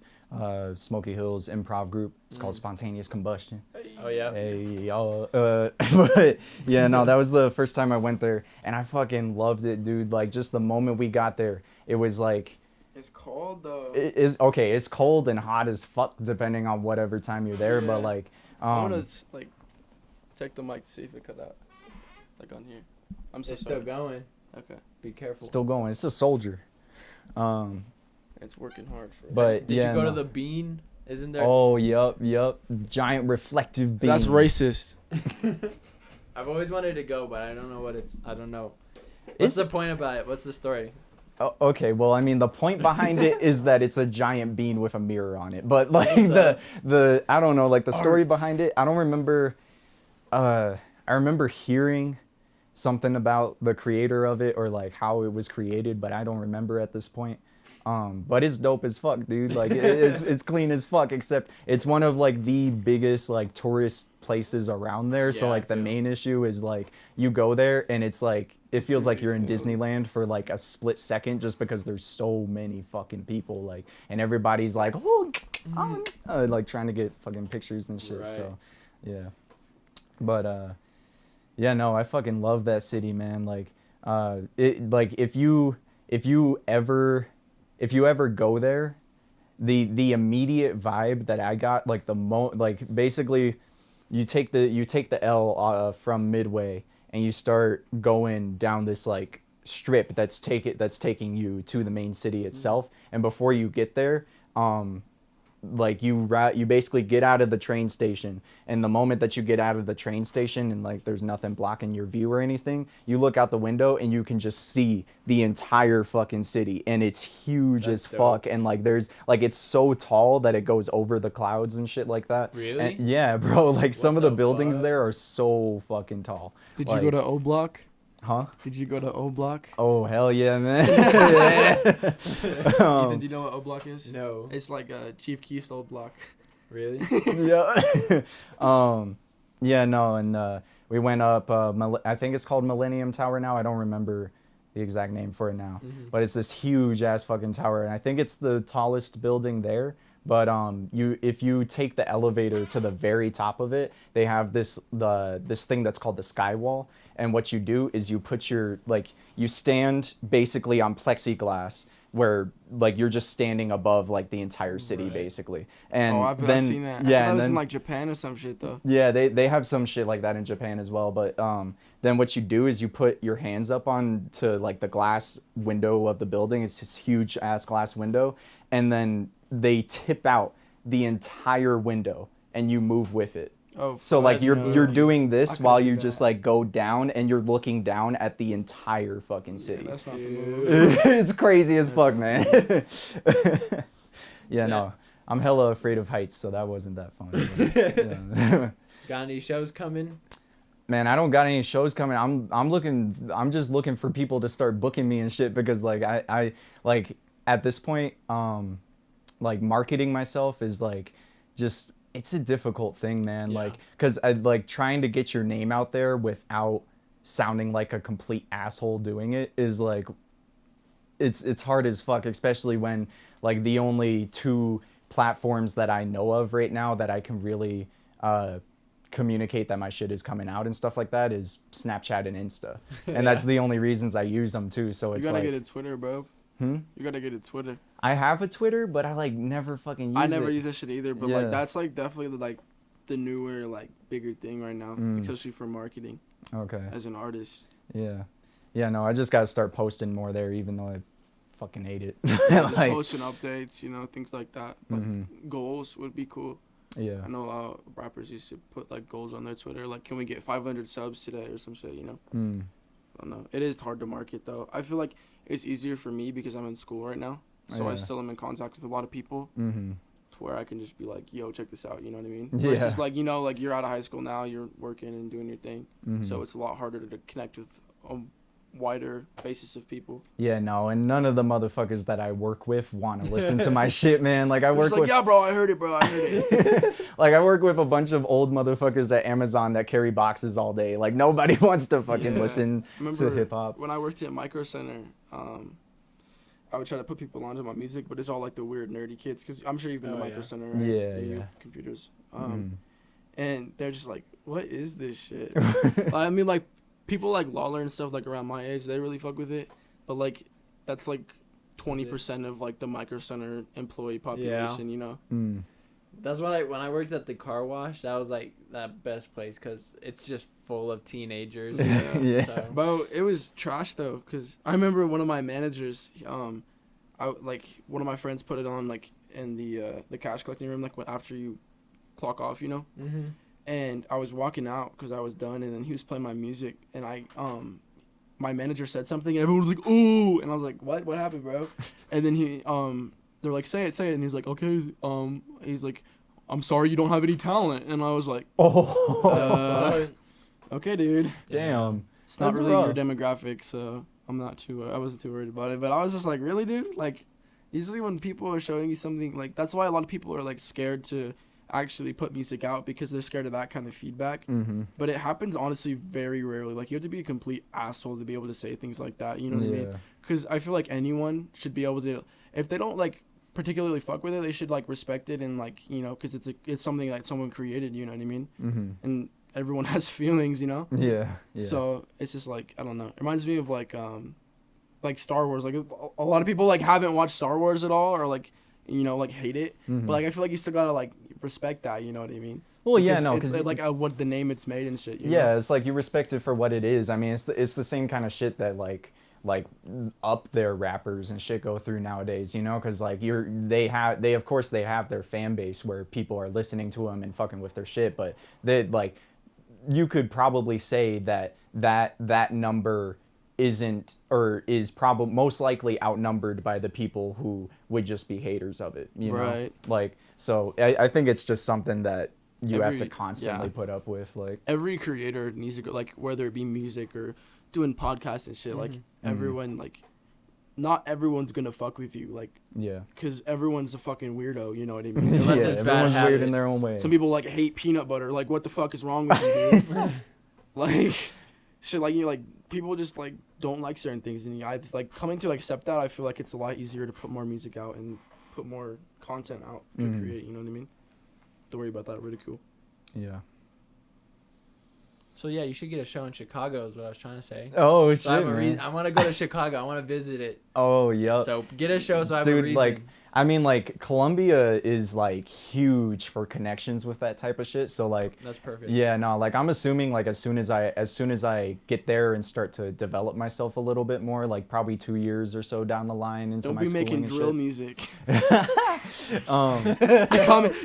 Speaker 2: Smoky Hills improv group. It's called Spontaneous Combustion.
Speaker 1: Oh yeah.
Speaker 2: Hey, y'all. But yeah, no, that was the first time I went there, and I fucking loved it, dude. Like, just the moment we got there, it was like,
Speaker 4: It's cold though.
Speaker 2: it is okay. It's cold and hot as fuck depending on whatever time you're there, but
Speaker 4: Yeah.
Speaker 2: like,
Speaker 4: I want to like check the mic to see if it cut out. Like on here. I'm so
Speaker 1: It's
Speaker 4: sorry.
Speaker 1: still going.
Speaker 4: Okay.
Speaker 1: Be careful.
Speaker 2: still going. It's a soldier.
Speaker 4: It's working hard for
Speaker 2: But
Speaker 1: Did
Speaker 2: yeah,
Speaker 1: you go to
Speaker 2: no.
Speaker 1: the Bean? Isn't there?
Speaker 2: Oh, yup. Giant reflective beam.
Speaker 4: That's racist.
Speaker 1: I've always wanted to go, but I don't know what it's. I don't know. What's
Speaker 2: It's-
Speaker 1: the point about it? What's the story?
Speaker 2: Oh, okay, well, I mean, the point behind it is that it's a giant bean with a mirror on it. But like
Speaker 1: What's
Speaker 2: the I don't know, like the story
Speaker 1: Art.
Speaker 2: behind it, I don't remember. I remember hearing something about the creator of it or like how it was created, but I don't remember at this point. But it's dope as fuck, dude. Like it's clean as fuck, except it's one of like the biggest like tourist places around there. So
Speaker 1: Yeah,
Speaker 2: like
Speaker 1: I
Speaker 2: the
Speaker 1: feel.
Speaker 2: main issue is like you go there and it's like it feels like you're in
Speaker 4: Pretty full.
Speaker 2: Disneyland for like a split second just because there's so many fucking people, like, and everybody's like, oh, like trying to get fucking pictures and shit.
Speaker 1: Right.
Speaker 2: So yeah. But yeah, no, I fucking love that city, man. Like it, like if you ever go there, the immediate vibe that I got, like like basically you take the L from Midway and you start going down this like strip that's taking you to the main city itself, and before you get there, like you basically get out of the train station, and the moment that you get out of the train station and like there's nothing blocking your view or anything, you look out the window and you can just see the entire fucking city, and it's huge
Speaker 1: That's
Speaker 2: as
Speaker 1: dope.
Speaker 2: fuck, and like there's like it's so tall that it goes over the clouds and shit like that.
Speaker 1: Really?
Speaker 2: And, yeah, bro, like some of the
Speaker 1: the
Speaker 2: buildings
Speaker 1: fuck?
Speaker 2: there are so fucking tall.
Speaker 4: Did
Speaker 2: Like,
Speaker 4: you go to O Block?
Speaker 2: Huh?
Speaker 4: Did you go to O Block?
Speaker 2: Oh hell yeah, man.
Speaker 4: Ethan, do you know what O Block is?
Speaker 1: No.
Speaker 4: It's like Chief Keef's old block.
Speaker 1: Really?
Speaker 2: Yeah. Yeah, no, and we went up. I think it's called Millennium Tower now. I don't remember the exact name for it now, but it's this huge ass fucking tower, and I think it's the tallest building there. But if you take the elevator to the very top of it, they have this thing that's called the sky wall, and what you do is you put you stand basically on plexiglass, where like you're just standing above like the entire city,
Speaker 1: Right.
Speaker 2: basically. And
Speaker 4: I've
Speaker 2: then
Speaker 4: seen that.
Speaker 2: yeah,
Speaker 4: I thought it
Speaker 2: and
Speaker 4: was
Speaker 2: then
Speaker 4: in like Japan or some shit though.
Speaker 2: yeah, they have some shit like that in Japan as well. But then what you do is you put your hands up on to like the glass window of the building. It's this huge ass glass window, and then they tip out the entire window, and you move with it.
Speaker 4: Oh,
Speaker 2: So like
Speaker 1: that's
Speaker 2: you're
Speaker 1: dope.
Speaker 2: doing
Speaker 4: I
Speaker 2: this
Speaker 4: could
Speaker 2: while
Speaker 4: do
Speaker 2: you
Speaker 4: that.
Speaker 2: just like go down, and you're looking down at the entire fucking
Speaker 4: yeah,
Speaker 2: city.
Speaker 4: that's not the
Speaker 1: Dude.
Speaker 4: move.
Speaker 2: It's crazy as fuck, man. Yeah, no, I'm hella afraid of heights, so that wasn't that fun. But, yeah.
Speaker 1: Got any shows coming?
Speaker 2: Man, I don't got any shows coming. I'm just looking for people to start booking me and shit, because like I like at this point, like marketing myself is like just, it's a difficult thing, man.
Speaker 1: Yeah.
Speaker 2: Like, cause I like trying to get your name out there without sounding like a complete asshole doing it is like, it's hard as fuck, especially when like the only two platforms that I know of right now that I can really communicate that my shit is coming out and stuff like that is Snapchat and Insta, and that's the only reasons I use them too. So
Speaker 4: You
Speaker 2: it's
Speaker 4: gotta
Speaker 2: like,
Speaker 4: get a Twitter, bro. You gotta get a Twitter.
Speaker 2: I have a Twitter, but I like never fucking use it.
Speaker 4: I never use that shit either, but
Speaker 2: Yeah.
Speaker 4: like that's like definitely like the newer like bigger thing right now, especially for marketing
Speaker 2: Okay.
Speaker 4: as an artist.
Speaker 2: Yeah. Yeah. No, I just gotta start posting more there, even though I fucking hate it.
Speaker 4: Just
Speaker 2: Like,
Speaker 4: posting updates, you know, things like that. Like goals would be cool.
Speaker 2: yeah.
Speaker 4: I know a lot of rappers used to put like goals on their Twitter, like can we get 500 subs today or some shit, you know. I don't know. It is hard to market though. I feel like it's easier for me because I'm in school right now, so I
Speaker 2: Yeah.
Speaker 4: still am in contact with a lot of people. To where I can just be like, yo, check this out, you know what I mean?
Speaker 2: Yeah.
Speaker 4: Versus like, you know, like you're out of high school now, you're working and doing your thing, so it's a lot harder to connect with a wider basis of people.
Speaker 2: Yeah. No, and none of the motherfuckers that I work with want to listen to my shit, man. Like I work
Speaker 4: It's like,
Speaker 2: with,
Speaker 4: yeah, bro, I heard it, bro, I heard it.
Speaker 2: like I work with a bunch of old motherfuckers at Amazon that carry boxes all day. Like nobody wants to fucking
Speaker 4: Yeah.
Speaker 2: listen to
Speaker 4: Remember
Speaker 2: hip hop.
Speaker 4: when I worked at Micro Center, I would try to put people onto my music, but it's all like the weird nerdy kids, because I'm sure you've been to
Speaker 1: Oh,
Speaker 4: Micro
Speaker 1: yeah.
Speaker 4: Center, right?
Speaker 2: Yeah,
Speaker 4: You
Speaker 2: yeah.
Speaker 4: have computers. And they're just like, what is this shit? Like, I mean, like, people like Lawler and stuff, like, around my age, they really fuck with it. But, like, that's, like, 20% of, like, the Micro Center employee population, you know?
Speaker 1: That's what when I worked at the car wash, that was like that best place because it's just full of teenagers.
Speaker 2: Yeah.
Speaker 1: So.
Speaker 4: But it was trash, though, because I remember one of my managers, one of my friends put it on, like, in the cash collecting room, like, after you clock off, you know? And I was walking out because I was done, and then he was playing my music, and my manager said something, and everyone was like, ooh, and I was like, what happened, bro? And then they're like, say it, and he's like, okay, he's like, I'm sorry you don't have any talent, and I was like, okay, dude,
Speaker 2: Damn.
Speaker 4: it's not
Speaker 2: That's
Speaker 4: really
Speaker 2: rough.
Speaker 4: your demographic, so I wasn't too worried about it, but I was just like, really, dude, like, usually when people are showing you something, like, that's why a lot of people are, like, scared to actually put music out, because they're scared of that kind of feedback.
Speaker 2: Mm-hmm.
Speaker 4: But it happens, honestly, very rarely. Like, you have to be a complete asshole to be able to say things like that, you know what I mean? Because I feel like anyone should be able to, if they don't, like, particularly fuck with it, they should, like, respect it, and, like, you know, because it's something that someone created, you know what I mean?
Speaker 2: Mm-hmm.
Speaker 4: And everyone has feelings, you know?
Speaker 2: Yeah.
Speaker 4: So it's just, like, I don't know. It reminds me of, like Star Wars. Like, a lot of people, like, haven't watched Star Wars at all, or, like, you know, like, hate it.
Speaker 2: Mm-hmm.
Speaker 4: But, like, I feel like you still gotta, like, respect that, you know what I mean?
Speaker 2: Well,
Speaker 4: because
Speaker 2: yeah, no,
Speaker 4: it's
Speaker 2: because
Speaker 4: like what the name it's made and shit. You
Speaker 2: yeah,
Speaker 4: know?
Speaker 2: it's like you respect it for what it is. I mean, it's the same kind of shit that like up there rappers and shit go through nowadays, you know, because like they of course they have their fan base where people are listening to them and fucking with their shit, but they like you could probably say that number isn't or is probably most likely outnumbered by the people who would just be haters of it, you know?
Speaker 4: Right.
Speaker 2: Like, so I think it's just something that you have to constantly put up with. Like,
Speaker 4: every creator needs to go, like, whether it be music or doing podcasts and shit, like, everyone, like, not everyone's gonna fuck with you, like,
Speaker 2: yeah,
Speaker 4: because everyone's a fucking weirdo, you know what I mean?
Speaker 1: Unless
Speaker 2: yeah,
Speaker 1: it's bad
Speaker 2: everyone's weird
Speaker 1: habits.
Speaker 2: in their own way.
Speaker 4: Some people, like, hate peanut butter. Like, what the fuck is wrong with you, dude? Like, shit, like, you know, like, people just, like, don't like certain things, and I like coming to, like, accept that. I feel like it's a lot easier to put more music out and put more content out to create, you know what I mean? Don't worry about that. Really cool.
Speaker 2: Yeah.
Speaker 1: So yeah, you should get a show in Chicago is what I was trying to say.
Speaker 2: Oh
Speaker 1: So I
Speaker 2: shit,
Speaker 1: have a
Speaker 2: man.
Speaker 1: reason. I want to go to Chicago. I want to visit it.
Speaker 2: Oh yeah.
Speaker 1: So get a show so I have a
Speaker 2: Dude,
Speaker 1: reason.
Speaker 2: like, I mean, like, Columbia is like huge for connections with that type of shit. So like,
Speaker 1: that's perfect.
Speaker 2: yeah, no, like I'm assuming like as soon as I get there and start to develop myself a little bit more, like probably 2 years or so down the line into
Speaker 4: Don't
Speaker 2: my
Speaker 4: be
Speaker 2: schooling
Speaker 4: making
Speaker 2: and
Speaker 4: drill
Speaker 2: shit.
Speaker 4: music.
Speaker 2: Um,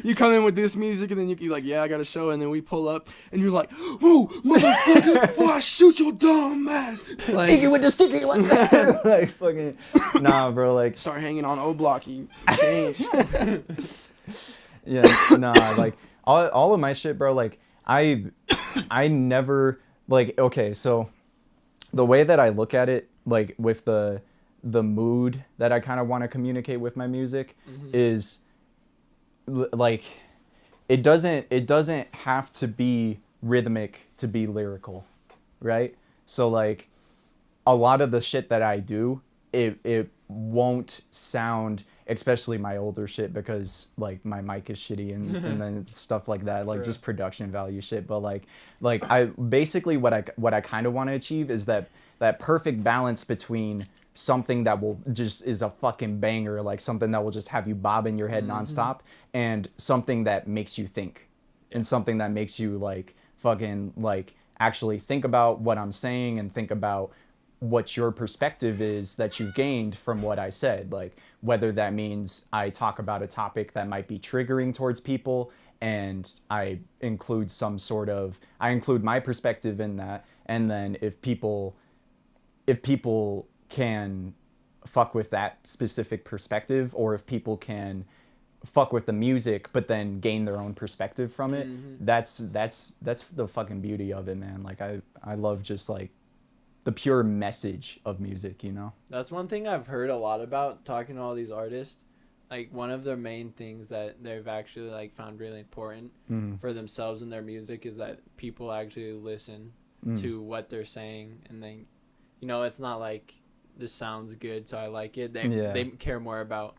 Speaker 4: You come in with this music, and then you like, yeah, I got a show, and then we pull up, and you're like, whoa, motherfucker, before I shoot your dumb ass. Like,
Speaker 2: with the sticky one. Like fucking, nah, bro. Like,
Speaker 4: start hanging on O Block, you change.
Speaker 2: yeah, nah, like all of my shit, bro. Like, I never like. Okay, so the way that I look at it, like with the mood that I kind of want to communicate with my music is like it doesn't have to be rhythmic to be lyrical, right? So like a lot of the shit that I do, it won't sound, especially my older shit, because like my mic is shitty and then stuff like that, like just production value shit. But like I basically what I kind of want to achieve is that perfect balance between something that will just is a fucking banger, like something that will just have you bob in your head nonstop, and something that makes you think, and something that makes you like fucking like actually think about what I'm saying and think about what your perspective is that you've gained from what I said. Like whether that means I talk about a topic that might be triggering towards people and I include my perspective in that, and then if people can fuck with that specific perspective, or if people can fuck with the music but then gain their own perspective from it, that's the fucking beauty of it, man. Like I love just like the pure message of music, you know?
Speaker 1: That's one thing I've heard a lot about talking to all these artists. Like one of their main things that they've actually like found really important for themselves and their music is that people actually listen to what they're saying, and then, you know, it's not like this sounds good so I like it. They care more about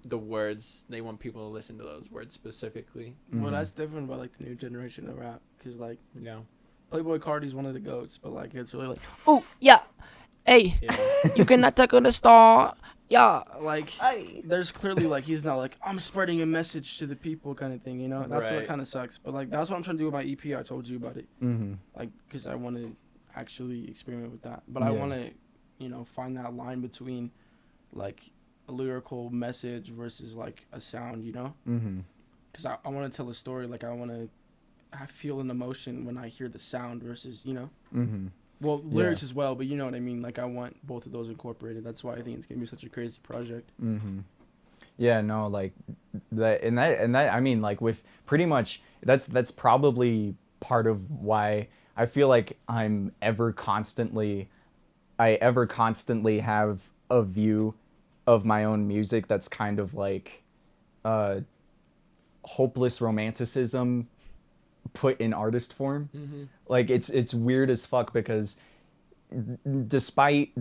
Speaker 1: the words. They want people to listen to those words specifically.
Speaker 4: Well, that's different about like the new generation of rap, because like,
Speaker 1: You know?
Speaker 4: Playboy Cardi's one of the goats, but like it's really like,
Speaker 5: Oh, yeah. Hey,
Speaker 1: Yeah.
Speaker 5: you cannot take on the star. Yeah.
Speaker 4: like there's clearly like he's not like, I'm spreading a message to the people kind of thing, you know? That's what
Speaker 1: Right.
Speaker 4: kind of sucks. But like that's what I'm trying to do with my EP. I told you about it. Like, because I want to actually experiment with that, but I want to, you know, find that line between like a lyrical message versus like a sound, you know? Because I want to tell a story. Like I feel an emotion when I hear the sound versus, you know, well, lyrics as well, but you know what I mean? Like I want both of those incorporated. That's why I think it's going to be such a crazy project.
Speaker 2: Yeah, no, like that, and that, I mean, like with pretty much, that's probably part of why I feel like I ever constantly have a view of my own music that's kind of like hopeless romanticism put in artist form.
Speaker 1: Mm-hmm.
Speaker 2: Like it's weird as fuck because despite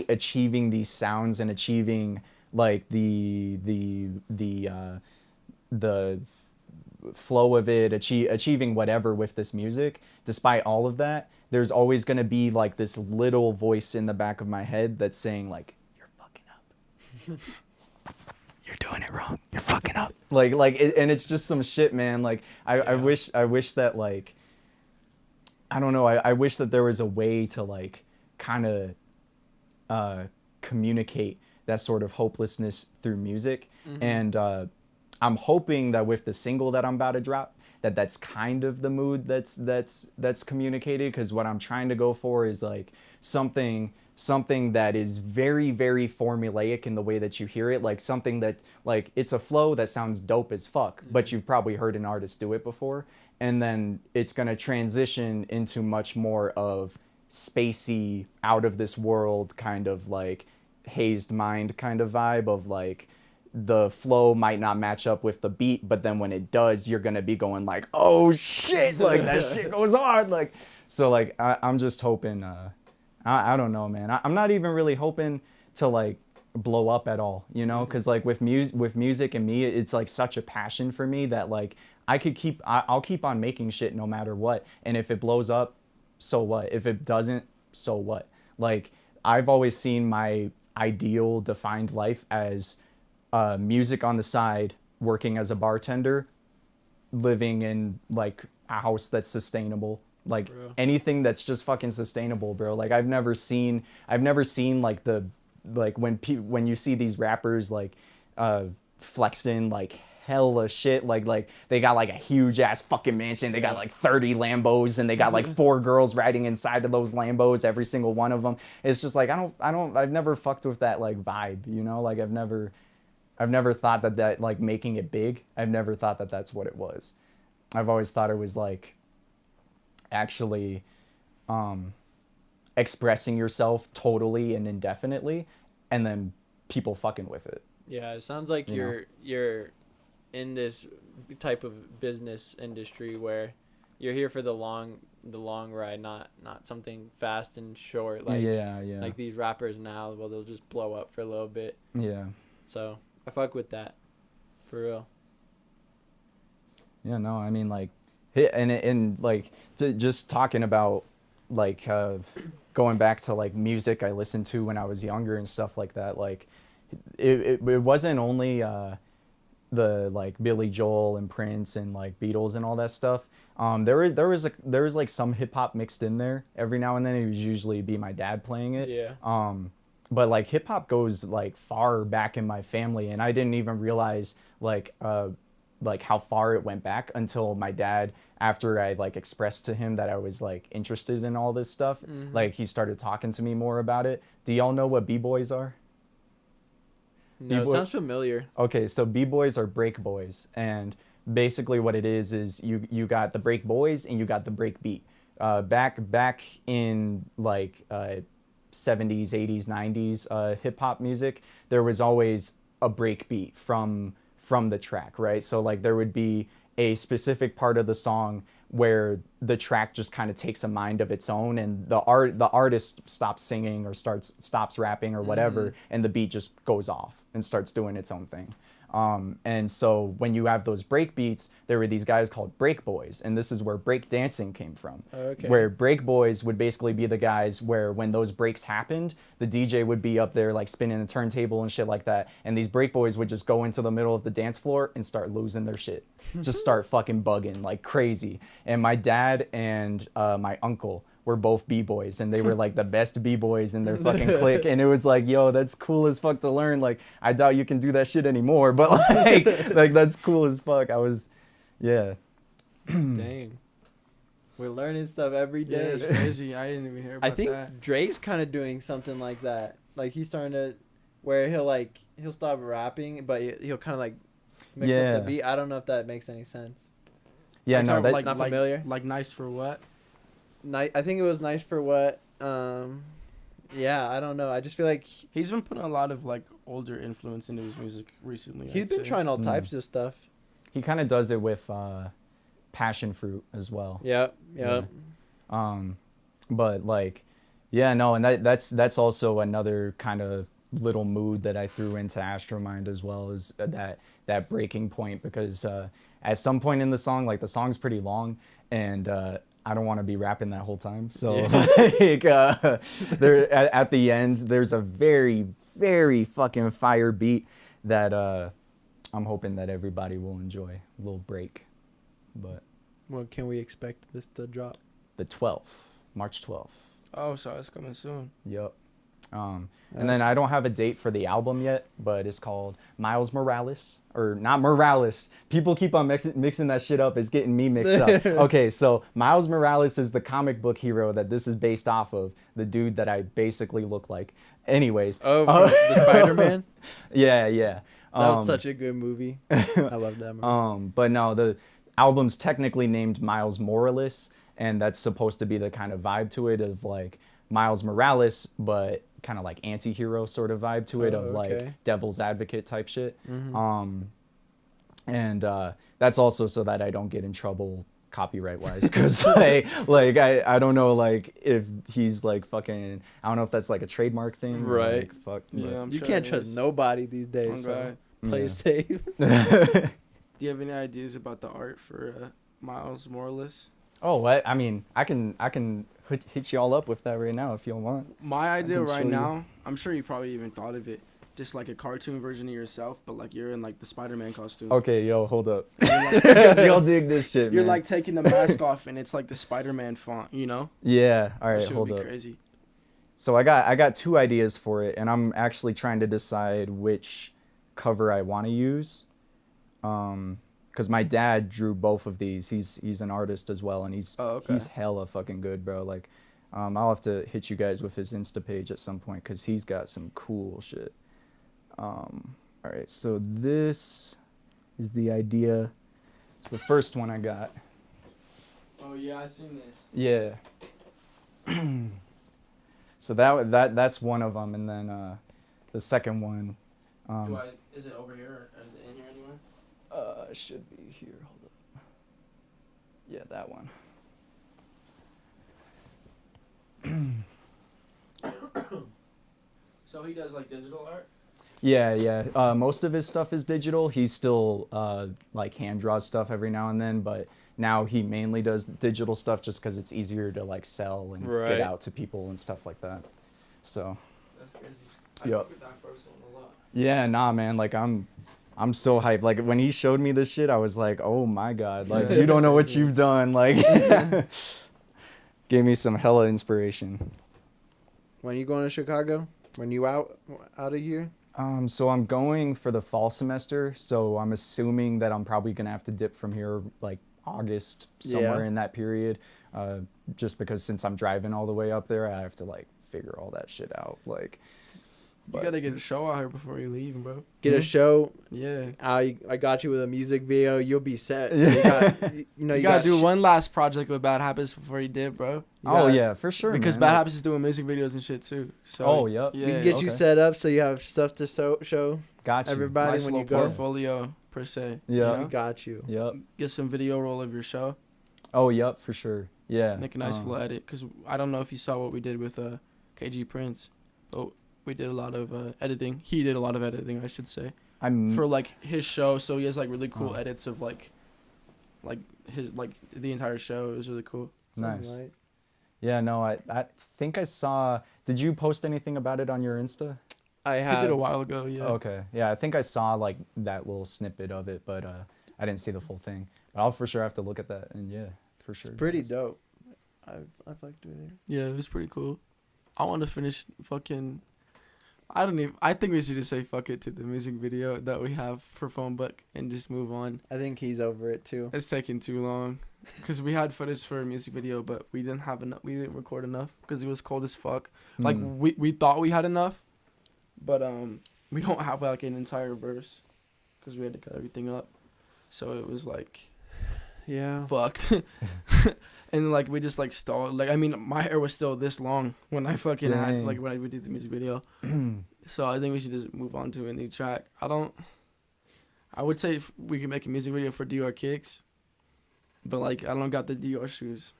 Speaker 2: achieving these sounds and achieving like the flow of it, achieving whatever with this music, despite all of that, there's always going to be like this little voice in the back of my head that's saying like, you're fucking up. You're doing it wrong. You're fucking up. And it's just some shit, man. Like I wish that like, I don't know. I wish that there was a way to like kind of communicate that sort of hopelessness through music.
Speaker 1: Mm-hmm.
Speaker 2: And I'm hoping that with the single that I'm about to drop, that's kind of the mood that's communicated. Because what I'm trying to go for is like something that is very, very formulaic in the way that you hear it. Like something that like it's a flow that sounds dope as fuck, but you've probably heard an artist do it before. And then it's going to transition into much more of spacey, out of this world kind of like hazed mind kind of vibe of like the flow might not match up with the beat, but then when it does, you're going to be going like, oh shit, like that shit goes hard. Like, so like, I'm just hoping, I don't know, man. I'm not even really hoping to like blow up at all, you know? Cause like with music and me, it's like such a passion for me that like I'll keep on making shit no matter what. And if it blows up, so what? If it doesn't, so what? Like I've always seen my ideal defined life as music on the side, working as a bartender, living in like a house that's sustainable, like anything that's just fucking sustainable, bro. Like I've never seen like the like when you see these rappers like flexing like hella shit, like they got like a huge ass fucking mansion, they got like 30 Lambos, and they got like 4 girls riding inside of those Lambos, every single one of them. It's just like I've never fucked with that like vibe, you know? Like I've never thought that like making it big, I've never thought that that's what it was. I've always thought it was like actually expressing yourself totally and indefinitely, and then people fucking with it.
Speaker 1: Yeah, it sounds like you're in this type of business industry where you're here for the long ride, not something fast and short like like these rappers now. Well, they'll just blow up for a little bit. Yeah. So I fuck with that, for real.
Speaker 2: Yeah, no, I mean like, and like just talking about like going back to like music I listened to when I was younger and stuff like that. Like it wasn't only the like Billy Joel and Prince and like Beatles and all that stuff. There was like some hip hop mixed in there every now and then. It was usually be my dad playing it. Yeah. But like hip hop goes like far back in my family, and I didn't even realize like how far it went back until my dad, after I like expressed to him that I was like interested in all this stuff, like he started talking to me more about it. Do y'all know what b-boys are?
Speaker 1: No, it sounds familiar.
Speaker 2: Okay, so b-boys are break boys, and basically what it is you got the break boys and you got the break beat. Back in like 70s, 80s, 90s hip hop music, there was always a break beat from the track, right? So like there would be a specific part of the song where the track just kind of takes a mind of its own, and the artist stops singing or stops rapping or whatever, and the beat just goes off and starts doing its own thing. And so when you have those break beats, there were these guys called break boys, and this is where break dancing came from. Okay. Where break boys would basically be the guys where when those breaks happened, the DJ would be up there like spinning the turntable and shit like that, and these break boys would just go into the middle of the dance floor and start losing their shit. Just start fucking bugging like crazy. And my dad and my uncle were both b-boys, and they were like the best b-boys in their fucking clique, and it was like, yo, that's cool as fuck to learn. Like I doubt you can do that shit anymore, but like that's cool as fuck.
Speaker 1: Dang, we're learning stuff every day.
Speaker 4: Yeah, it's crazy. I didn't even hear about that.
Speaker 1: I think Dre's kind of doing something like that. Like he's starting to where he'll stop rapping, but he'll kind of like mix up the beat. I don't know if that makes any sense.
Speaker 2: Yeah, no, that's
Speaker 1: not familiar.
Speaker 4: Like nice for what?
Speaker 1: I think it was nice for what. Yeah, I don't know. I just feel like
Speaker 4: He's been putting a lot of like older influence into his music recently.
Speaker 1: he's
Speaker 4: I'd
Speaker 1: been
Speaker 4: say.
Speaker 1: trying all
Speaker 2: Mm.
Speaker 1: types of stuff.
Speaker 2: He kind of does it with passion fruit as well.
Speaker 1: Yep.
Speaker 2: But like, yeah, no, and that's also another kind of little mood that I threw into Astromind as well, is that breaking point, because at some point in the song, like the song's pretty long, and I don't want to be rapping that whole time. So like there at the end there's a very very fucking fire beat that I'm hoping that everybody will enjoy. A little break, but
Speaker 1: When can we expect this to drop?
Speaker 2: the 12th, March 12th.
Speaker 4: Oh, so it's coming soon.
Speaker 2: Yep. And then I don't have a date for the album yet, but it's called Miles Morales, or not Morales. People keep on mixing that shit up. It's getting me mixed up. Okay, so Miles Morales is the comic book hero that this is based off of, the dude that I basically look like. Anyways.
Speaker 1: Oh, from the Spider-Man?
Speaker 2: Yeah.
Speaker 1: That was such a good movie. I love that movie.
Speaker 2: But no, the album's technically named Miles Morales, and that's supposed to be the kind of vibe to it of like Miles Morales, but kind of like anti-hero sort of vibe to it, of like
Speaker 1: okay.
Speaker 2: devil's advocate type shit.
Speaker 1: Mm-hmm.
Speaker 2: And that's also so that I don't get in trouble copyright wise, because I don't know, like if he's like fucking, I don't know if that's like a trademark thing,
Speaker 1: Right.
Speaker 2: Like, fuck.
Speaker 4: Yeah, I'm
Speaker 1: You
Speaker 4: sure
Speaker 1: can't
Speaker 4: it
Speaker 1: trust
Speaker 4: is.
Speaker 1: nobody these days.
Speaker 4: Oh,
Speaker 1: So
Speaker 4: God.
Speaker 1: play
Speaker 2: Yeah.
Speaker 1: safe.
Speaker 2: But,
Speaker 4: Do you have any ideas about the art for Miles Morales?
Speaker 2: oh, I mean, I can hit you all up with that right now if you want.
Speaker 4: My idea
Speaker 2: can show
Speaker 4: right
Speaker 2: you.
Speaker 4: now, I'm sure you probably even thought of it, just like a cartoon version of yourself, but like you're in like the Spider-Man costume.
Speaker 2: Okay, yo, hold up. Because y'all dig this shit,
Speaker 4: You're
Speaker 2: man.
Speaker 4: like taking the mask off and it's like the Spider-Man font, you know?
Speaker 2: Yeah, all
Speaker 4: That
Speaker 2: right,
Speaker 4: shit would
Speaker 2: hold
Speaker 4: be
Speaker 2: up.
Speaker 4: crazy.
Speaker 2: So I got two ideas for it, and I'm actually trying to decide which cover I want to use. Because my dad drew both of these. He's an artist as well, and he's hella fucking good, bro. Like, I'll have to hit you guys with his Insta page at some point, because he's got some cool shit. All right, so this is the idea. It's the first one I got.
Speaker 4: Oh yeah, I seen this.
Speaker 2: Yeah. So that's one of them, and then the second one.
Speaker 4: Is it over here or is it in here anywhere?
Speaker 2: Should be here. Hold up. Yeah, that one.
Speaker 4: So he does like digital art?
Speaker 2: Yeah. Most of his stuff is digital. He still like hand draws stuff every now and then, but now he mainly does digital stuff just because it's easier to like sell and
Speaker 1: Right.
Speaker 2: get out to people and stuff like that. So.
Speaker 4: That's crazy.
Speaker 2: Yup.
Speaker 4: fuck with that first one a lot.
Speaker 2: Yeah, nah, man. Like I'm so hyped. Like when he showed me this shit, I was like, oh my god, like you don't know what you've done. Like, gave me some hella inspiration.
Speaker 1: When you going to Chicago? When you out of here?
Speaker 2: So I'm going for the fall semester, so I'm assuming that I'm probably gonna have to dip from here like August, somewhere
Speaker 1: Yeah.
Speaker 2: in that period. Just because since I'm driving all the way up there, I have to like figure all that shit out. Like,
Speaker 4: You
Speaker 2: but-
Speaker 4: gotta get a show out here before you leave, bro.
Speaker 1: Get a show.
Speaker 4: Yeah.
Speaker 1: I got you with a music video. You'll be set.
Speaker 2: Yeah.
Speaker 1: You
Speaker 4: gotta do
Speaker 1: sh-
Speaker 4: one last project with Bad Habits before you dip, bro.
Speaker 1: You
Speaker 2: oh
Speaker 1: gotta-
Speaker 2: yeah, for sure.
Speaker 4: Because
Speaker 2: man.
Speaker 4: Bad Habits is doing music videos and shit too. So
Speaker 2: Oh, yep.
Speaker 4: Yeah.
Speaker 1: We can get you
Speaker 2: okay.
Speaker 1: set up so you have stuff to show
Speaker 2: Got you.
Speaker 1: everybody
Speaker 4: nice
Speaker 1: when
Speaker 4: little
Speaker 1: you go.
Speaker 4: portfolio per se.
Speaker 2: Yeah.
Speaker 4: You
Speaker 1: We
Speaker 4: know?
Speaker 1: got you.
Speaker 2: Yep.
Speaker 4: Get some video roll of your show.
Speaker 2: Oh, yep, for sure. Yeah.
Speaker 4: Make a nice little edit. Because I don't know if you saw what we did with KG Prince. But we did a lot of editing. He did a lot of editing, I should say.
Speaker 2: I'm
Speaker 4: For like his show. So he has like really cool
Speaker 2: Oh.
Speaker 4: edits of like his like the entire show. It was really cool.
Speaker 2: nice.
Speaker 1: Right?
Speaker 2: Yeah, no, I think I saw. Did you post anything about it on your Insta?
Speaker 1: I
Speaker 4: He
Speaker 1: have.
Speaker 4: did a while ago, yeah.
Speaker 2: Okay. Yeah, I think I saw like that little snippet of it, but I didn't see the full thing. But I'll for sure have to look at that, and yeah, for sure.
Speaker 1: Pretty
Speaker 2: guys.
Speaker 1: dope. I've liked it.
Speaker 4: Yeah, it was pretty cool. I want to finish fucking. I think we should just say fuck it to the music video that we have for Phone Book and just move on.
Speaker 1: I think he's over it too.
Speaker 4: It's taking too long. Because we had footage for a music video, but we didn't have enough. We didn't record enough because it was cold as fuck. Like,
Speaker 2: Hmm.
Speaker 4: we thought we had enough, but we don't have like an entire verse because we had to cut everything up. So it was like,
Speaker 1: Yeah.
Speaker 4: fucked. And like we just like stalled. Like I mean, my hair was still this long when I fucking had
Speaker 2: Dang.
Speaker 4: like when I did the music video. So I think we should just move on to a new track. I would say if we can make a music video for Dior kicks, but like I don't got the Dior shoes.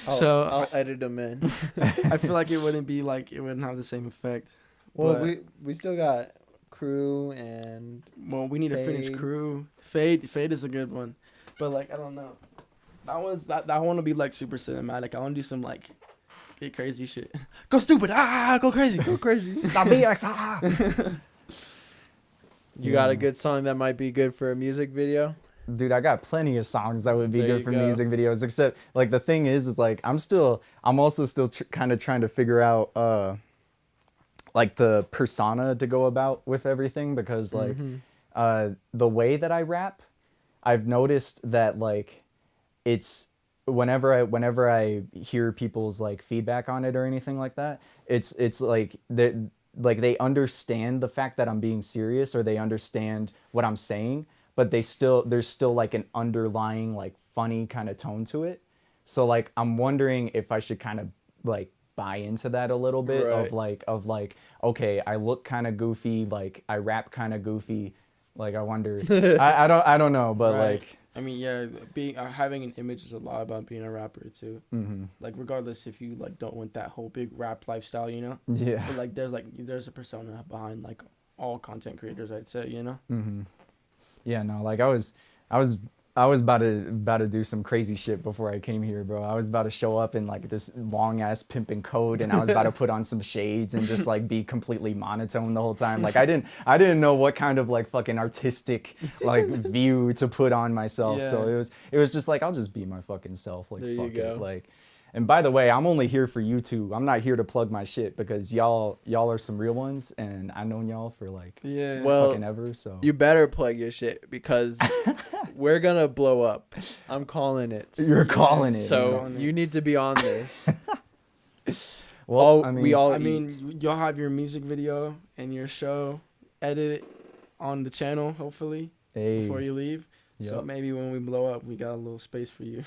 Speaker 4: So
Speaker 1: I'll edit them in.
Speaker 4: I feel like it wouldn't have the same effect.
Speaker 1: Well,
Speaker 4: But-
Speaker 1: we still got Crew and
Speaker 4: Well, we need to finish
Speaker 1: Fade.
Speaker 4: Crew. Fade is a good one, but like I don't know. That one will be like super cinematic. I want to do some like get crazy shit. Go stupid, go crazy, go crazy.
Speaker 1: you got a good song that might be good for a music video.
Speaker 2: Dude, I got plenty of songs that would be
Speaker 1: There you
Speaker 2: good for
Speaker 1: go.
Speaker 2: music videos. Except, like, the thing is like I'm also still kind of trying to figure out like the persona to go about with everything, because like the way that I rap, I've noticed that like it's whenever I hear people's like feedback on it or anything like that, it's like that, like they understand the fact that I'm being serious, or they understand what I'm saying, but there's still like an underlying like funny kind of tone to it. So like I'm wondering if I should kind of like buy into that a little bit
Speaker 1: Right.
Speaker 2: of like okay, I look kind of goofy, like I rap kind of goofy, like I wonder I don't know, but
Speaker 4: Right.
Speaker 2: like
Speaker 4: I mean, yeah, being having an image is a lot about being a rapper too. Like regardless if you like don't want that whole big rap lifestyle, you know.
Speaker 2: yeah.
Speaker 4: But like there's a persona behind like all content creators, I'd say, you know.
Speaker 2: Yeah, no, like I was about to do some crazy shit before I came here, bro. I was about to show up in like this long ass pimping coat, and I was about to put on some shades and just like be completely monotone the whole time. Like I didn't know what kind of like fucking artistic like view to put on myself. So
Speaker 4: Yeah.
Speaker 2: it was just like I'll just be my fucking self. Like
Speaker 1: There you
Speaker 2: fuck
Speaker 1: go.
Speaker 2: it. Like, and by the way, I'm only here for you two. I'm not here to plug my shit, because y'all are some real ones, and I've known y'all for like
Speaker 4: Yeah.
Speaker 1: Well,
Speaker 2: fucking ever. So
Speaker 1: you better plug your shit because we're gonna blow up. I'm calling it.
Speaker 2: you're calling it.
Speaker 1: So
Speaker 4: Calling it.
Speaker 1: you need to be on this.
Speaker 2: well,
Speaker 1: we all
Speaker 4: I
Speaker 1: eat.
Speaker 4: mean, you'll have your music video and your show edited on the channel, hopefully,
Speaker 2: hey,
Speaker 4: before you leave. So
Speaker 2: Yep.
Speaker 4: maybe when we blow up, we got a little space for you.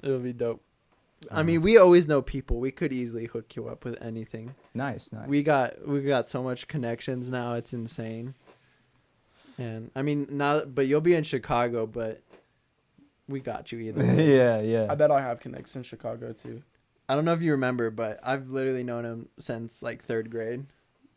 Speaker 1: It'll be dope. I mean, we always know people. We could easily hook you up with anything.
Speaker 2: nice.
Speaker 1: We got so much connections now. It's insane. And I mean, but you'll be in Chicago, but we got you either way.
Speaker 2: yeah.
Speaker 4: I bet I have connects in Chicago too.
Speaker 1: I don't know if you remember, but I've literally known him since like 3rd grade.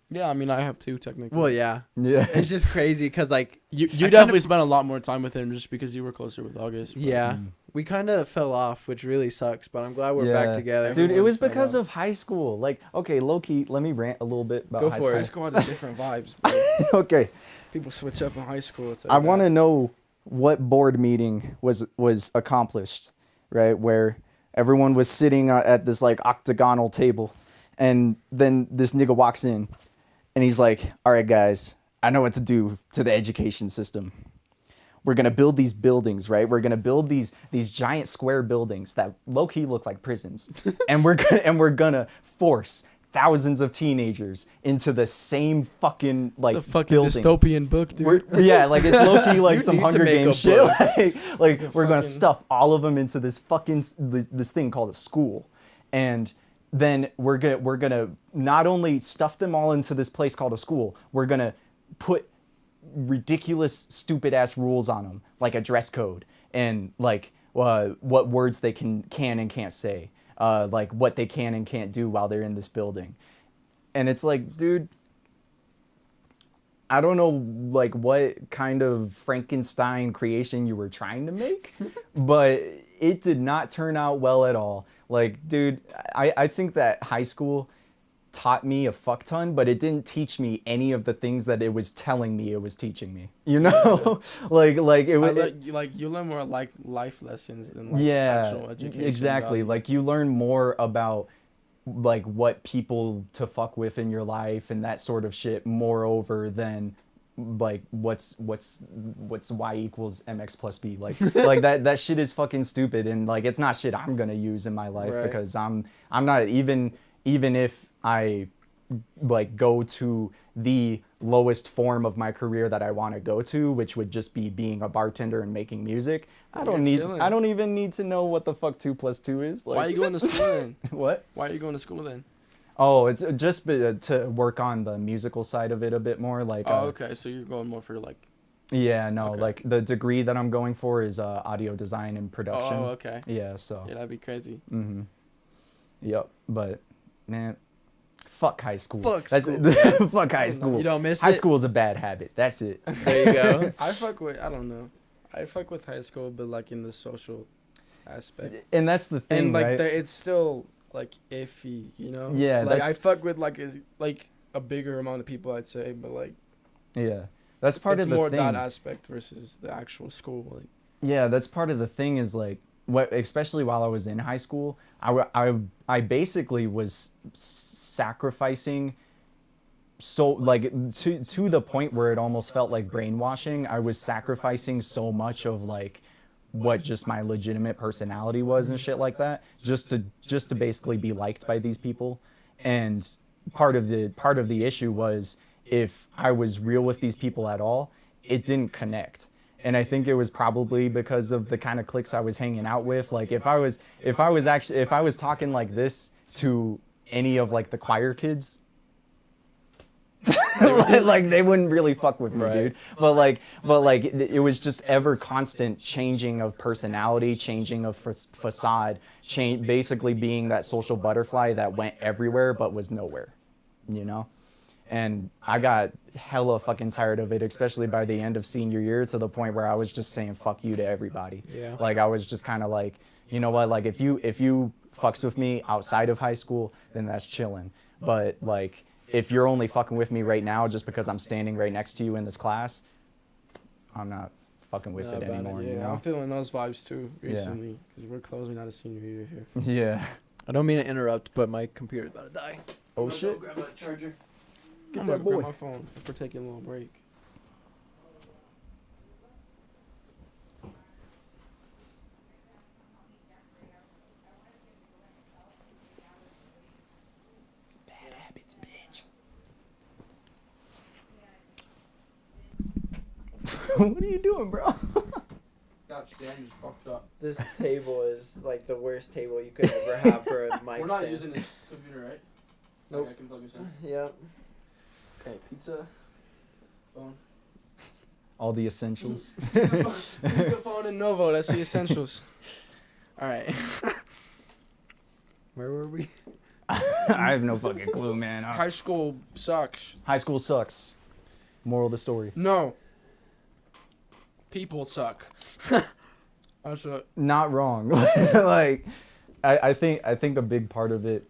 Speaker 4: Yeah, I mean, I have too technically.
Speaker 1: Well, yeah.
Speaker 2: Yeah.
Speaker 1: It's just crazy because like
Speaker 4: you
Speaker 1: I
Speaker 4: definitely spent a lot more time with him just because you were closer with August. but-
Speaker 1: yeah, we kind of fell off, which really sucks. But I'm glad we're
Speaker 2: Yeah.
Speaker 1: back together.
Speaker 2: Dude, it
Speaker 4: Everyone
Speaker 2: was
Speaker 4: fell
Speaker 2: because
Speaker 4: off.
Speaker 2: of high school. Like, okay, low key, let me rant a little bit about
Speaker 1: Go
Speaker 2: high
Speaker 1: for
Speaker 4: High
Speaker 1: it.
Speaker 4: school had different vibes. Bro.
Speaker 2: school. Okay,
Speaker 4: People switch up in high school. It's
Speaker 2: I want to know what board meeting was accomplished, right? Where everyone was sitting at this like octagonal table, and then this nigga walks in, and he's like, "All right, guys, I know what to do to the education system. We're gonna build these buildings, right? We're gonna build these giant square buildings that low key look like prisons, and we're gonna force thousands of teenagers into the same fucking like
Speaker 4: It's a fucking
Speaker 2: building.
Speaker 4: dystopian book, dude.
Speaker 2: Yeah, like it's low key like
Speaker 1: You
Speaker 2: some
Speaker 1: need to
Speaker 2: Hunger
Speaker 1: make a
Speaker 2: Games shit.
Speaker 1: book.
Speaker 2: Like we're gonna
Speaker 4: Fucking-
Speaker 2: stuff all of them into this fucking this thing called a school, and then we're gonna not only stuff them all into this place called a school, we're gonna put ridiculous, stupid ass rules on them, like a dress code and like what words they can and can't say, like what they can and can't do while they're in this building. And it's like, dude, I don't know like what kind of Frankenstein creation you were trying to make, but it did not turn out well at all. Like, dude, I think that high school taught me a fuck ton, but it didn't teach me any of the things that it was telling me it was teaching me. You know, like it was.
Speaker 4: You learn more like life lessons than like
Speaker 2: Yeah,
Speaker 4: actual education.
Speaker 2: exactly.
Speaker 4: value.
Speaker 2: Like you learn more about like what people to fuck with in your life and that sort of shit moreover than like what's y equals mx plus b, like like that shit is fucking stupid, and like it's not shit I'm gonna use in my life,
Speaker 1: Right.
Speaker 2: because I'm not even if I like go to the lowest form of my career that I want to go to, which would just be being a bartender and making music. I don't even need to know what the fuck 2 + 2 is. Like,
Speaker 4: Why are you going to school then?
Speaker 2: What?
Speaker 4: Why are you going to school then?
Speaker 2: Oh, it's just to work on the musical side of it a bit more. Like,
Speaker 4: Oh, okay. So you're going more for like.
Speaker 2: yeah, no,
Speaker 4: Okay.
Speaker 2: like the degree that I'm going for is audio design and production.
Speaker 4: Oh, okay.
Speaker 2: Yeah, so.
Speaker 4: Yeah, that'd be crazy.
Speaker 2: Mm-hmm. Yep, but man, fuck high school.
Speaker 1: Fuck
Speaker 2: That's
Speaker 1: school.
Speaker 2: it. Fuck high school.
Speaker 1: You don't miss
Speaker 2: High
Speaker 1: it?
Speaker 2: school is a bad habit. That's it.
Speaker 1: There you go.
Speaker 4: I don't know. I fuck with high school, but like in the social aspect.
Speaker 2: And that's the thing,
Speaker 4: And like
Speaker 2: right?
Speaker 4: it's still like iffy, you know?
Speaker 2: Yeah,
Speaker 4: Like I
Speaker 2: that's-
Speaker 4: fuck with like a bigger amount of people, I'd say, but like
Speaker 2: Yeah, that's part
Speaker 4: it's
Speaker 2: of the
Speaker 4: more
Speaker 2: thing.
Speaker 4: that aspect versus the actual school. Like
Speaker 2: Yeah, that's part of the thing is like what, especially while I was in high school, I basically was sacrificing so like to the point where it almost felt like brainwashing. I was sacrificing so much of like what just my legitimate personality was and shit like that just to basically be liked by these people. And part of the issue was if I was real with these people at all, it didn't connect. And I think it was probably because of the kind of cliques I was hanging out with. Like if I was talking like this to any of like the choir kids, like they wouldn't really fuck with me,
Speaker 1: Right.
Speaker 2: dude. But like it was just ever constant changing of personality, changing of facade, basically being that social butterfly that went everywhere but was nowhere, you know? And I got hella fucking tired of it, especially by the end of senior year, to the point where I was just saying fuck you to everybody.
Speaker 1: Yeah.
Speaker 2: Like I was just kind of like, you know what? Like if you fucks with me outside of high school, then that's chilling. But like if you're only fucking with me right now just because I'm standing right next to you in this class, I'm not fucking with
Speaker 1: Not
Speaker 2: it
Speaker 1: about it,
Speaker 2: anymore.
Speaker 4: yeah,
Speaker 2: You
Speaker 4: I'm
Speaker 2: know?
Speaker 4: feeling those vibes too
Speaker 2: Yeah.
Speaker 4: recently because we're closing out a senior year here.
Speaker 2: Yeah.
Speaker 1: I don't mean to interrupt, but my computer's about to die.
Speaker 2: Oh shit.
Speaker 4: Grab a charger.
Speaker 2: Get
Speaker 4: I'm
Speaker 2: that
Speaker 4: gonna grab
Speaker 2: boy.
Speaker 4: my phone if we're taking a little break.
Speaker 2: Bad habits, bitch. What are you doing, bro?
Speaker 4: That stand just fucked up.
Speaker 1: This table is like the worst table you could ever have for a mic
Speaker 4: We're not
Speaker 1: stand.
Speaker 4: using this computer, right?
Speaker 1: Nope.
Speaker 4: Like I can plug this in.
Speaker 1: Yep.
Speaker 4: Okay, pizza, phone.
Speaker 2: All the essentials.
Speaker 4: Pizza, phone, and Novo. That's the essentials. All right.
Speaker 1: Where were we?
Speaker 2: I have no fucking clue, man.
Speaker 4: High school sucks.
Speaker 2: High school sucks. Moral of the story.
Speaker 4: No. People suck. That's it.
Speaker 2: Not wrong. Like, I think a big part of it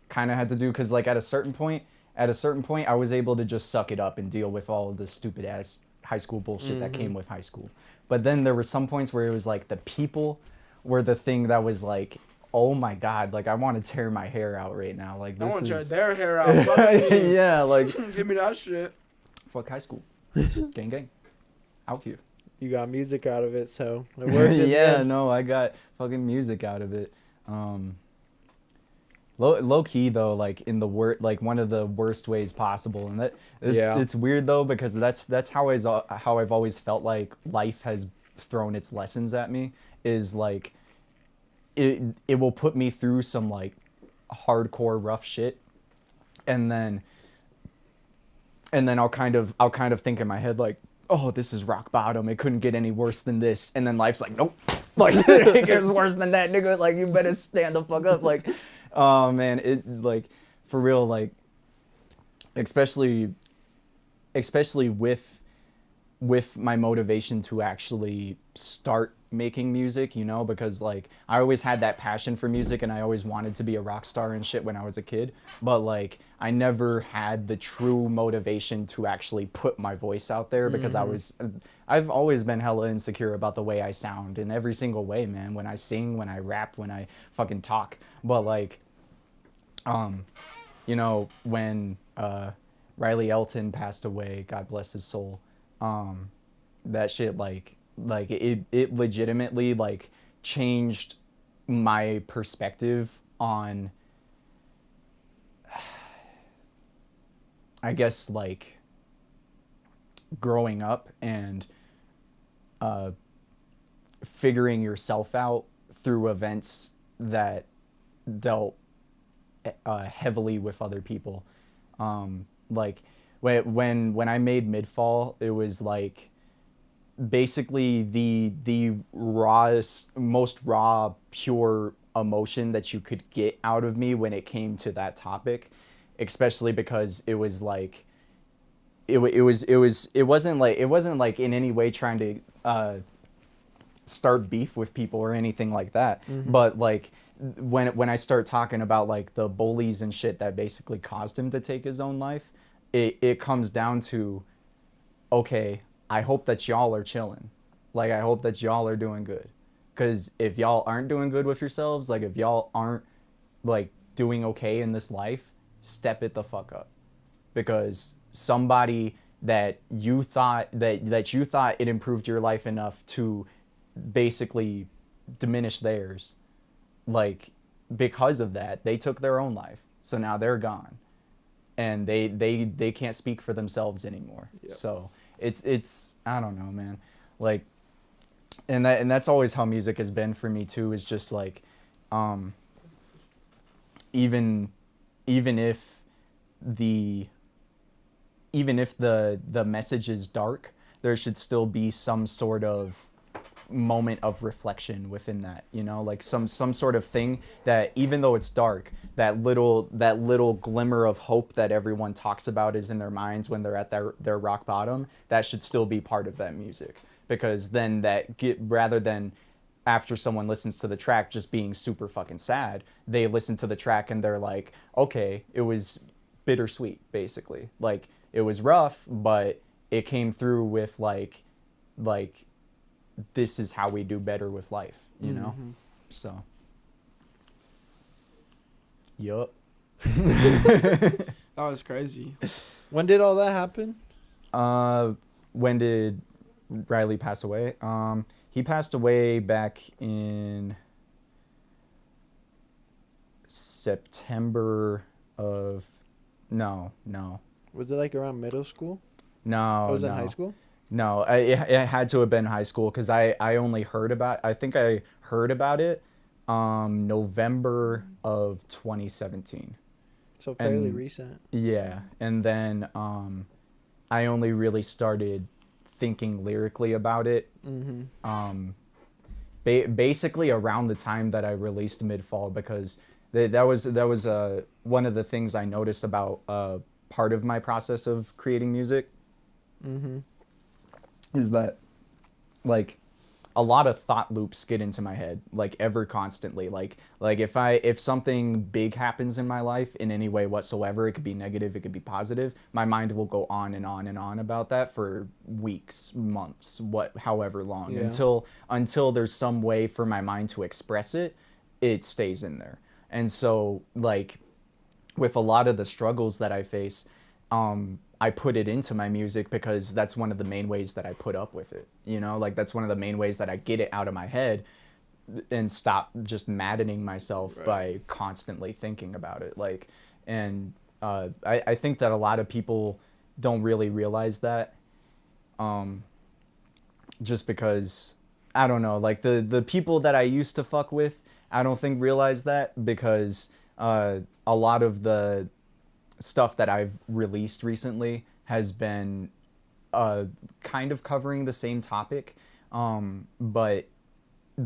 Speaker 2: kind of had to do because like at a certain point, I was able to just suck it up and deal with all of the stupid ass high school bullshit that came with high school. But then there were some points where it was like the people were the thing that was like, oh my god, like I want to tear my hair out right now. Like
Speaker 4: I
Speaker 2: this
Speaker 4: want to
Speaker 2: is
Speaker 4: tear their hair out. Fuck me.
Speaker 2: yeah, like
Speaker 4: Give me that shit.
Speaker 2: fuck high school. Gang gang. Out here.
Speaker 1: You got music out of it, so it worked. in the
Speaker 2: Yeah,
Speaker 1: end.
Speaker 2: no, I got fucking music out of it. Low key though, like in the like one of the worst ways possible, and it's weird though because that's how I've always felt like life has thrown its lessons at me is like it will put me through some like hardcore rough shit, and then I'll kind of think in my head like, oh, this is rock bottom. It couldn't get any worse than this. And then life's like, nope. Like, it gets worse than that, nigga. Like, you better stand the fuck up. Like, oh, man. It, like, for real, like, especially with my motivation to actually start making music, you know, because, like, I always had that passion for music and I always wanted to be a rock star and shit when I was a kid. But, like, I never had the true motivation to actually put my voice out there because I've always been hella insecure about the way I sound in every single way, man. When I sing, when I rap, when I fucking talk. But, like, you know, when Riley Elton passed away, God bless his soul, that shit, like it legitimately, like, changed my perspective on, I guess like growing up and figuring yourself out through events that dealt heavily with other people. Like when I made Midfall, it was like basically the rawest, most raw, pure emotion that you could get out of me when it came to that topic, especially because it was like it wasn't like in any way trying to start beef with people or anything like that. But like when I start talking about like the bullies and shit that basically caused him to take his own life, it comes down to, okay, I hope that y'all are chilling. Like, I hope that y'all are doing good. Because if y'all aren't doing good with yourselves, like if y'all aren't like doing okay in this life, step it the fuck up. Because somebody that you thought that you thought it improved your life enough to basically diminish theirs, like because of that, they took their own life. So now they're gone. And they can't speak for themselves anymore. Yep. So it's I don't know, man. Like and that's always how music has been for me too, is just like even if the message is dark, there should still be some sort of moment of reflection within that, you know, like some sort of thing that even though it's dark, that little glimmer of hope that everyone talks about is in their minds when they're at their rock bottom, that should still be part of that music. Because then rather than after someone listens to the track just being super fucking sad, they listen to the track and they're like, okay, it was bittersweet, basically. Like it was rough, but it came through with like this is how we do better with life, you know? So yup.
Speaker 4: That was crazy.
Speaker 1: When did all that happen?
Speaker 2: When did Riley pass away? He passed away back in September of no.
Speaker 1: Was it like around middle school?
Speaker 2: No.
Speaker 1: It was in high school?
Speaker 2: No, it had to have been high school because I only heard about, I think I heard about it November of 2017.
Speaker 1: So fairly recent.
Speaker 2: Yeah, and then I only really started thinking lyrically about it basically around the time that I released Midfall, because that was one of the things I noticed about part of my process of creating music. Is that like a lot of thought loops get into my head like ever constantly, like if something big happens in my life in any way whatsoever, it could be negative, it could be positive, my mind will go on and on and on about that for weeks, months, however long, until there's some way for my mind to express it. It stays in there. And so like with a lot of the struggles that I face, I put it into my music because that's one of the main ways that I put up with it, you know, like that's one of the main ways that I get it out of my head and stop just maddening myself by constantly thinking about it. Like, and I think that a lot of people don't really realize that, just because, I don't know, like the people that I used to fuck with, I don't think realize that, because a lot of the stuff that I've released recently has been kind of covering the same topic, but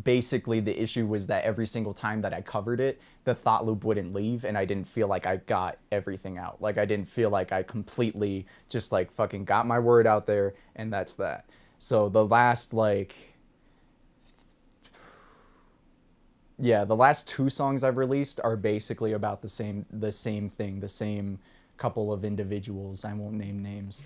Speaker 2: basically the issue was that every single time that I covered it, the thought loop wouldn't leave, and I didn't feel like I got everything out. Like I didn't feel like I completely just like fucking got my word out there, and that's that. So the last the last two songs I've released are basically about the same thing, the same couple of individuals. I won't name names.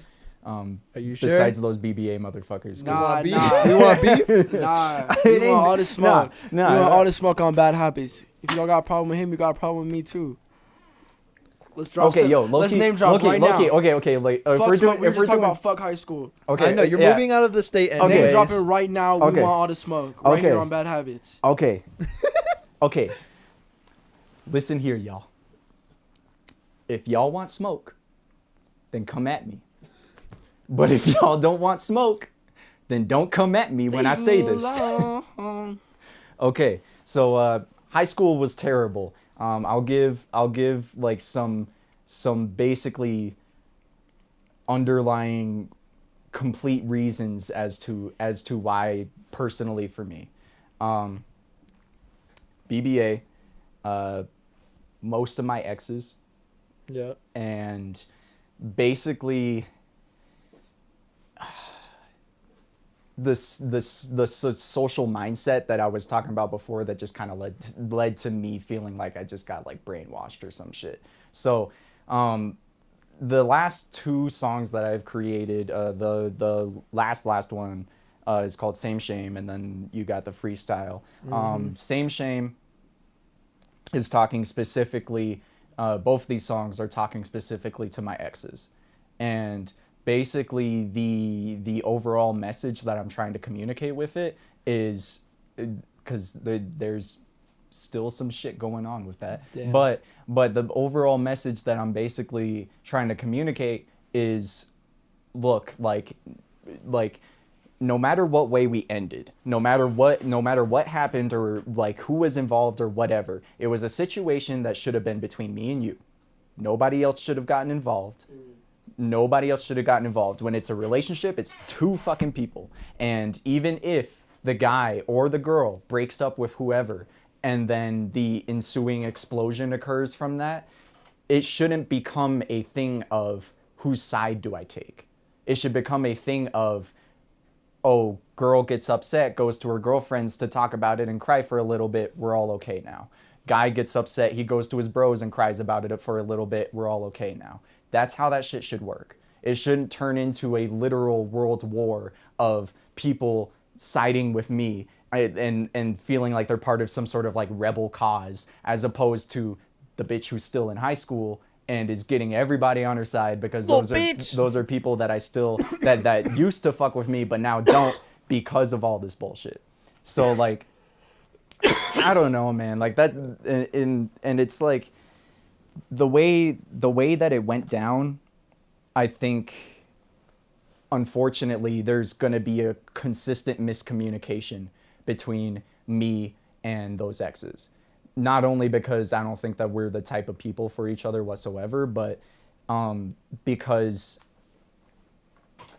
Speaker 1: Are you sure?
Speaker 2: Besides those BBA motherfuckers.
Speaker 4: Nah.
Speaker 1: You want beef?
Speaker 4: Nah. You want all the smoke.
Speaker 2: Nah,
Speaker 4: you want all the smoke on Bad Habits. If you don't got a problem with him, you got a problem with me too. Let's drop.
Speaker 2: Okay, yo,
Speaker 4: let's name drop right now.
Speaker 2: Okay. Like,
Speaker 4: Fuck
Speaker 2: if we're
Speaker 4: smoke. We're just
Speaker 2: doing
Speaker 4: talking about fuck high school.
Speaker 2: Okay,
Speaker 1: I know you're moving out of the state.
Speaker 2: Okay.
Speaker 4: Name drop it right now. We
Speaker 2: Okay.
Speaker 4: want all the smoke right here on Bad Habits.
Speaker 2: Okay. Okay. Listen here, y'all. If y'all want smoke, then come at me. But if y'all don't want smoke, then don't come at me when I say this. Okay, so high school was terrible. I'll give like some basically underlying complete reasons as to why personally for me. BBA, most of my exes,
Speaker 1: Yeah.
Speaker 2: and basically the social mindset that I was talking about before that just kind of led to me feeling like I just got like brainwashed or some shit. So the last two songs that I've created, the last one is called Same Shame, and then you got the freestyle. Same Shame is talking specifically, both of these songs are talking specifically to my exes. And basically the overall message that I'm trying to communicate with it is, because there's still some shit going on with that.
Speaker 1: Damn.
Speaker 2: But the overall message that I'm basically trying to communicate is, look, like no matter what way we ended, no matter what happened or like who was involved or whatever, it was a situation that should have been between me and you. Nobody else should have gotten involved. Nobody else should have gotten involved. When it's a relationship, it's two fucking people. And even if the guy or the girl breaks up with whoever and then the ensuing explosion occurs from that, it shouldn't become a thing of whose side do I take. It should become a thing of, oh, girl gets upset, goes to her girlfriends to talk about it and cry for a little bit, we're all okay now. Guy gets upset, he goes to his bros and cries about it for a little bit, we're all okay now. That's how that shit should work. It shouldn't turn into a literal world war of people siding with me and feeling like they're part of some sort of like rebel cause, as opposed to the bitch who's still in high school and is getting everybody on her side because those are people that I still that used to fuck with me but now don't because of all this bullshit. So like I don't know, man, like that, and it's like the way that it went down, I think unfortunately there's going to be a consistent miscommunication between me and those exes. Not only because I don't think that we're the type of people for each other whatsoever, but because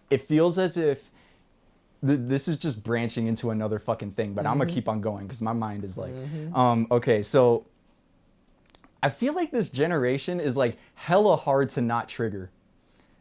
Speaker 2: it feels as if this is just branching into another fucking thing, but I'm gonna keep on going because my mind is like, okay, so I feel like this generation is like hella hard to not trigger.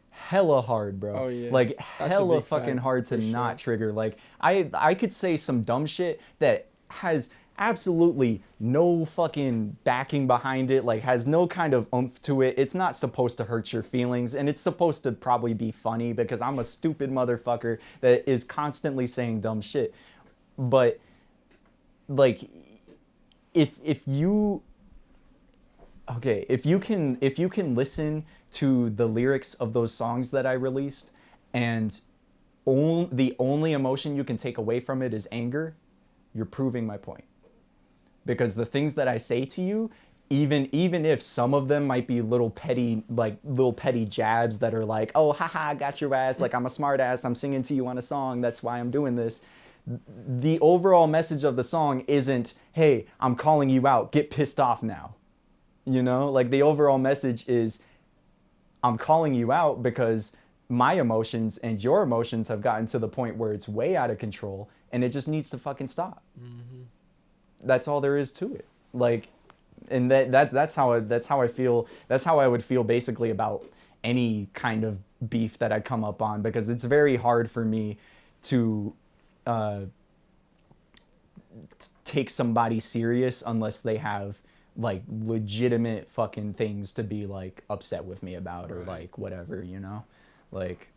Speaker 2: Hella hard, bro.
Speaker 4: Oh, yeah.
Speaker 2: Like
Speaker 4: That's a
Speaker 2: hella
Speaker 4: big
Speaker 2: fucking
Speaker 4: fact,
Speaker 2: hard to
Speaker 4: for
Speaker 2: not
Speaker 4: sure.
Speaker 2: trigger. Like I could say some dumb shit that has absolutely no fucking backing behind it, like has no kind of oomph to it. It's not supposed to hurt your feelings, and it's supposed to probably be funny because I'm a stupid motherfucker that is constantly saying dumb shit. But like if you can listen to the lyrics of those songs that I released, and the only emotion you can take away from it is anger, you're proving my point. Because the things that I say to you, even if some of them might be little petty jabs that are like, oh, haha, I got your ass, like I'm a smart ass, I'm singing to you on a song, that's why I'm doing this. The overall message of the song isn't, hey, I'm calling you out, get pissed off now. You know, like the overall message is, I'm calling you out because my emotions and your emotions have gotten to the point where it's way out of control and it just needs to fucking stop. That's all there is to it. Like, and that's how I feel. That's how I would feel basically about any kind of beef that I come up on, because it's very hard for me to take somebody serious unless they have like legitimate fucking things to be like upset with me about, or like whatever, you know, like,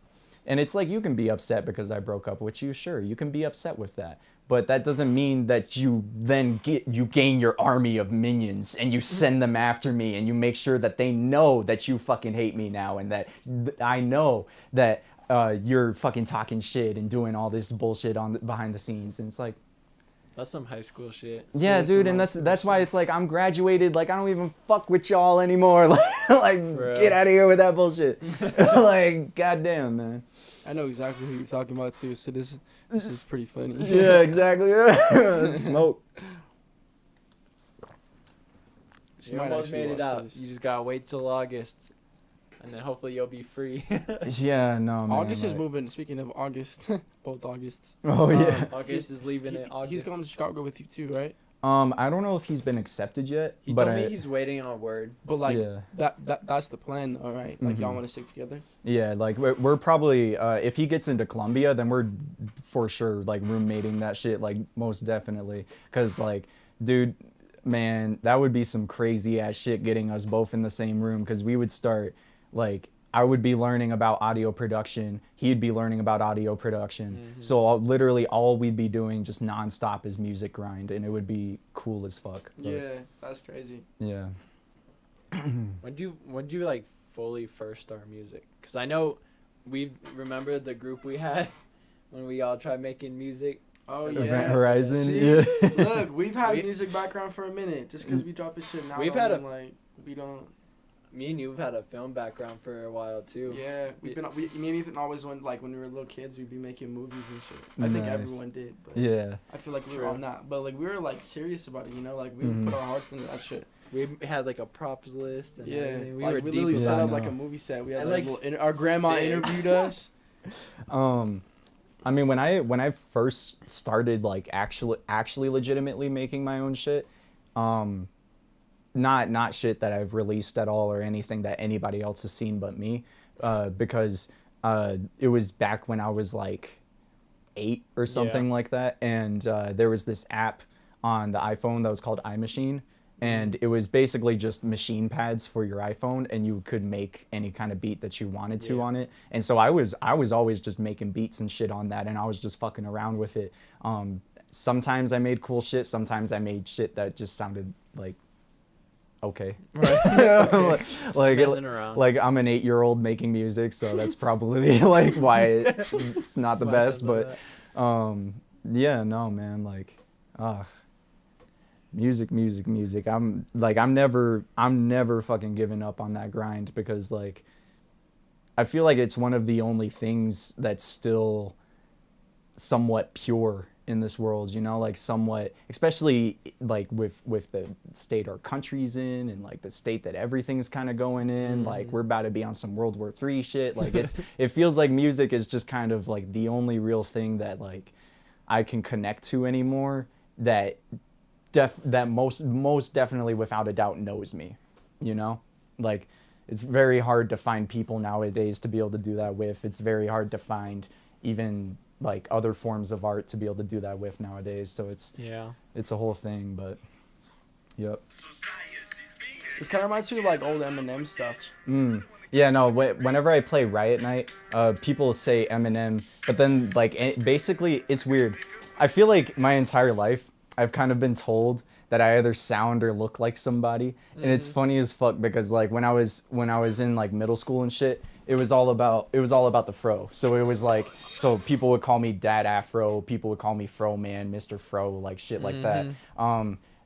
Speaker 2: and it's like, you can be upset because I broke up with you. Sure, you can be upset with that. But that doesn't mean that you then gain your army of minions and you send them after me and you make sure that they know that you fucking hate me now and that I know that you're fucking talking shit and doing all this bullshit behind the scenes. And it's like,
Speaker 1: That's some high school shit.
Speaker 2: Yeah,
Speaker 4: Yeah,
Speaker 2: dude,
Speaker 4: some
Speaker 2: and
Speaker 4: high
Speaker 2: that's
Speaker 4: school
Speaker 2: why
Speaker 4: shit.
Speaker 2: it's like I'm graduated. Like I don't even fuck with y'all anymore. Like
Speaker 1: Bro.
Speaker 2: get out of here with that bullshit. Like goddamn, man.
Speaker 4: I know exactly who you're talking about too. So this is pretty funny.
Speaker 2: Yeah, exactly. Smoke.
Speaker 4: She
Speaker 1: You
Speaker 4: might
Speaker 1: almost
Speaker 4: actually
Speaker 1: made it
Speaker 4: watch
Speaker 1: out.
Speaker 4: this.
Speaker 1: You just gotta wait till August, and then hopefully you'll be free.
Speaker 2: Yeah, no, man.
Speaker 4: August is
Speaker 2: like-
Speaker 4: moving. Speaking of August, both Augusts.
Speaker 2: Oh yeah.
Speaker 1: August is leaving it. August.
Speaker 4: He's going to Chicago with you too, right?
Speaker 2: I don't know if he's been accepted yet.
Speaker 1: He
Speaker 2: but
Speaker 1: told me
Speaker 2: I-
Speaker 1: he's waiting on word.
Speaker 4: But like
Speaker 2: yeah.
Speaker 4: that's the plan, though, right? Like y'all
Speaker 2: Mhm.
Speaker 4: want to stick together.
Speaker 2: Yeah, like we're probably if he gets into Columbia, then we're for sure like roommating that shit, like most definitely. Cause like, dude, man, that would be some crazy ass shit getting us both in the same room. Cause we would start like I would be learning about audio production, he'd be learning about audio production. So literally all we'd be doing just nonstop is music grind, and it would be cool as fuck. But,
Speaker 4: Yeah, that's crazy.
Speaker 2: Yeah.
Speaker 1: When do you like fully first start music? Cause I know we remember the group we had when we all tried making music.
Speaker 4: Oh
Speaker 1: Event
Speaker 4: yeah.
Speaker 2: Event Horizon.
Speaker 4: See,
Speaker 2: Yeah.
Speaker 4: Look, we've had
Speaker 1: We-
Speaker 4: music background for a minute. Just because we drop this shit now,
Speaker 1: We've
Speaker 4: don't
Speaker 1: had
Speaker 4: mean, like we don't.
Speaker 1: Me and you've had a film background for a while too.
Speaker 4: Yeah, we've been. Me and Ethan always went like when we were little kids, we'd be making movies and shit. I think
Speaker 2: Nice.
Speaker 4: everyone did, but
Speaker 2: Yeah.
Speaker 4: I feel like we
Speaker 1: True.
Speaker 4: were on that. But like we were like serious about it, you know. Like we
Speaker 2: Mhm.
Speaker 4: put our hearts into that shit.
Speaker 1: We had like a props list. And
Speaker 4: Yeah,
Speaker 1: everything. We
Speaker 4: like
Speaker 1: were
Speaker 4: we
Speaker 1: deep
Speaker 4: literally
Speaker 1: in
Speaker 2: Yeah,
Speaker 4: set
Speaker 2: I
Speaker 4: up like
Speaker 2: know.
Speaker 4: a movie set. We had
Speaker 1: And,
Speaker 4: like,
Speaker 1: like,
Speaker 4: our grandma
Speaker 1: sick.
Speaker 4: interviewed us.
Speaker 2: I mean, when I first started like actually legitimately making my own shit, not shit that I've released at all or anything that anybody else has seen but me, because it was back when I was like 8 or something like that, and there was this app on the iPhone that was called iMachine. And it was basically just machine pads for your iPhone, and you could make any kind of beat that you wanted to
Speaker 1: Yeah.
Speaker 2: on it. And so I was always just making beats and shit on that, and I was just fucking around with it. Sometimes I made cool shit. Sometimes I made shit that just sounded like okay.
Speaker 1: Okay.
Speaker 2: like
Speaker 1: messing around.
Speaker 2: like I'm an 8-year-old making music, so that's probably like why it's not the
Speaker 1: Why
Speaker 2: best.
Speaker 1: something
Speaker 2: But
Speaker 1: like
Speaker 2: yeah, no man, like music. I'm never fucking giving up on that grind, because like I feel like it's one of the only things that's still somewhat pure in this world, you know, like somewhat, especially like with the state our country's in, and like the state that everything's kind of going in. Like we're about to be on some World War III shit. Like it feels like music is just kind of like the only real thing that like I can connect to anymore, that most definitely without a doubt knows me, you know. Like it's very hard to find people nowadays to be able to do that with. It's very hard to find even like other forms of art to be able to do that with nowadays. So it's a whole thing. But yep.
Speaker 4: This kind of reminds me of like old Eminem stuff.
Speaker 2: Yeah, no, whenever I play Riot Night, people say Eminem, but then like basically it's weird. I feel like my entire life I've kind of been told that I either sound or look like somebody, and it's funny as fuck, because like when I was in like middle school and shit, it was all about the fro. So it was like, so people would call me Dad Afro, people would call me Fro Man, Mr. Fro, like shit like that.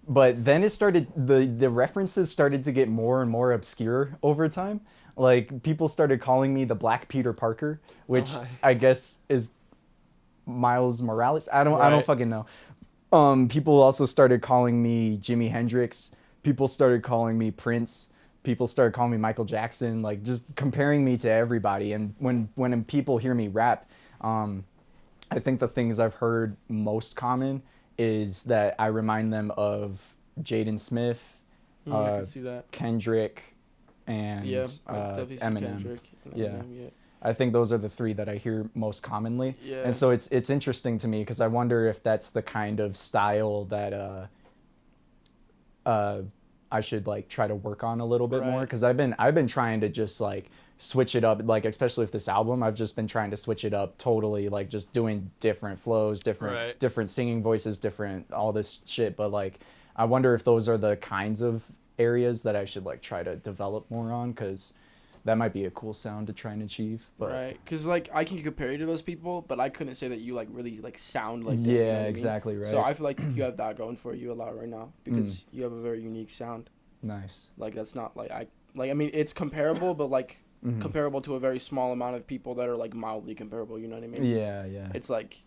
Speaker 2: But then it started, the references started to get more and more obscure over time. Like people started calling me the Black Peter Parker, which I guess is Miles Morales. I don't fucking know. People also started calling me Jimi Hendrix. People started calling me Prince. People started calling me Michael Jackson, like just comparing me to everybody. And when people hear me rap, I think the things I've heard most common is that I remind them of Jaden Smith,
Speaker 4: I can see that.
Speaker 2: Kendrick, and
Speaker 4: Yeah, I definitely see
Speaker 2: Eminem.
Speaker 4: Kendrick. And
Speaker 2: Yeah.
Speaker 4: Eminem,
Speaker 2: I think those are the three that I hear most commonly.
Speaker 4: Yeah.
Speaker 2: And so it's interesting to me, because I wonder if that's the kind of style that I should like try to work on a little bit more,
Speaker 4: Right.
Speaker 2: because I've been trying to just like switch it up, like especially with this album, I've just been trying to switch it up totally, like just doing different flows, different singing voices, different all this shit. But like I wonder if those are the kinds of areas that I should like try to develop more on, because that might be a cool sound to try and achieve. But
Speaker 4: Right, because like I can compare you to those people, but I couldn't say that you like really like sound like them, you know
Speaker 2: yeah,
Speaker 4: what I mean?
Speaker 2: exactly right.
Speaker 4: So I feel like you have that going for you a lot right now because you have a very unique sound.
Speaker 2: Nice.
Speaker 4: Like that's not like I mean it's comparable, but like
Speaker 2: Mhm.
Speaker 4: comparable to a very small amount of people that are like mildly comparable. You know what I mean?
Speaker 2: Yeah, yeah.
Speaker 4: It's like,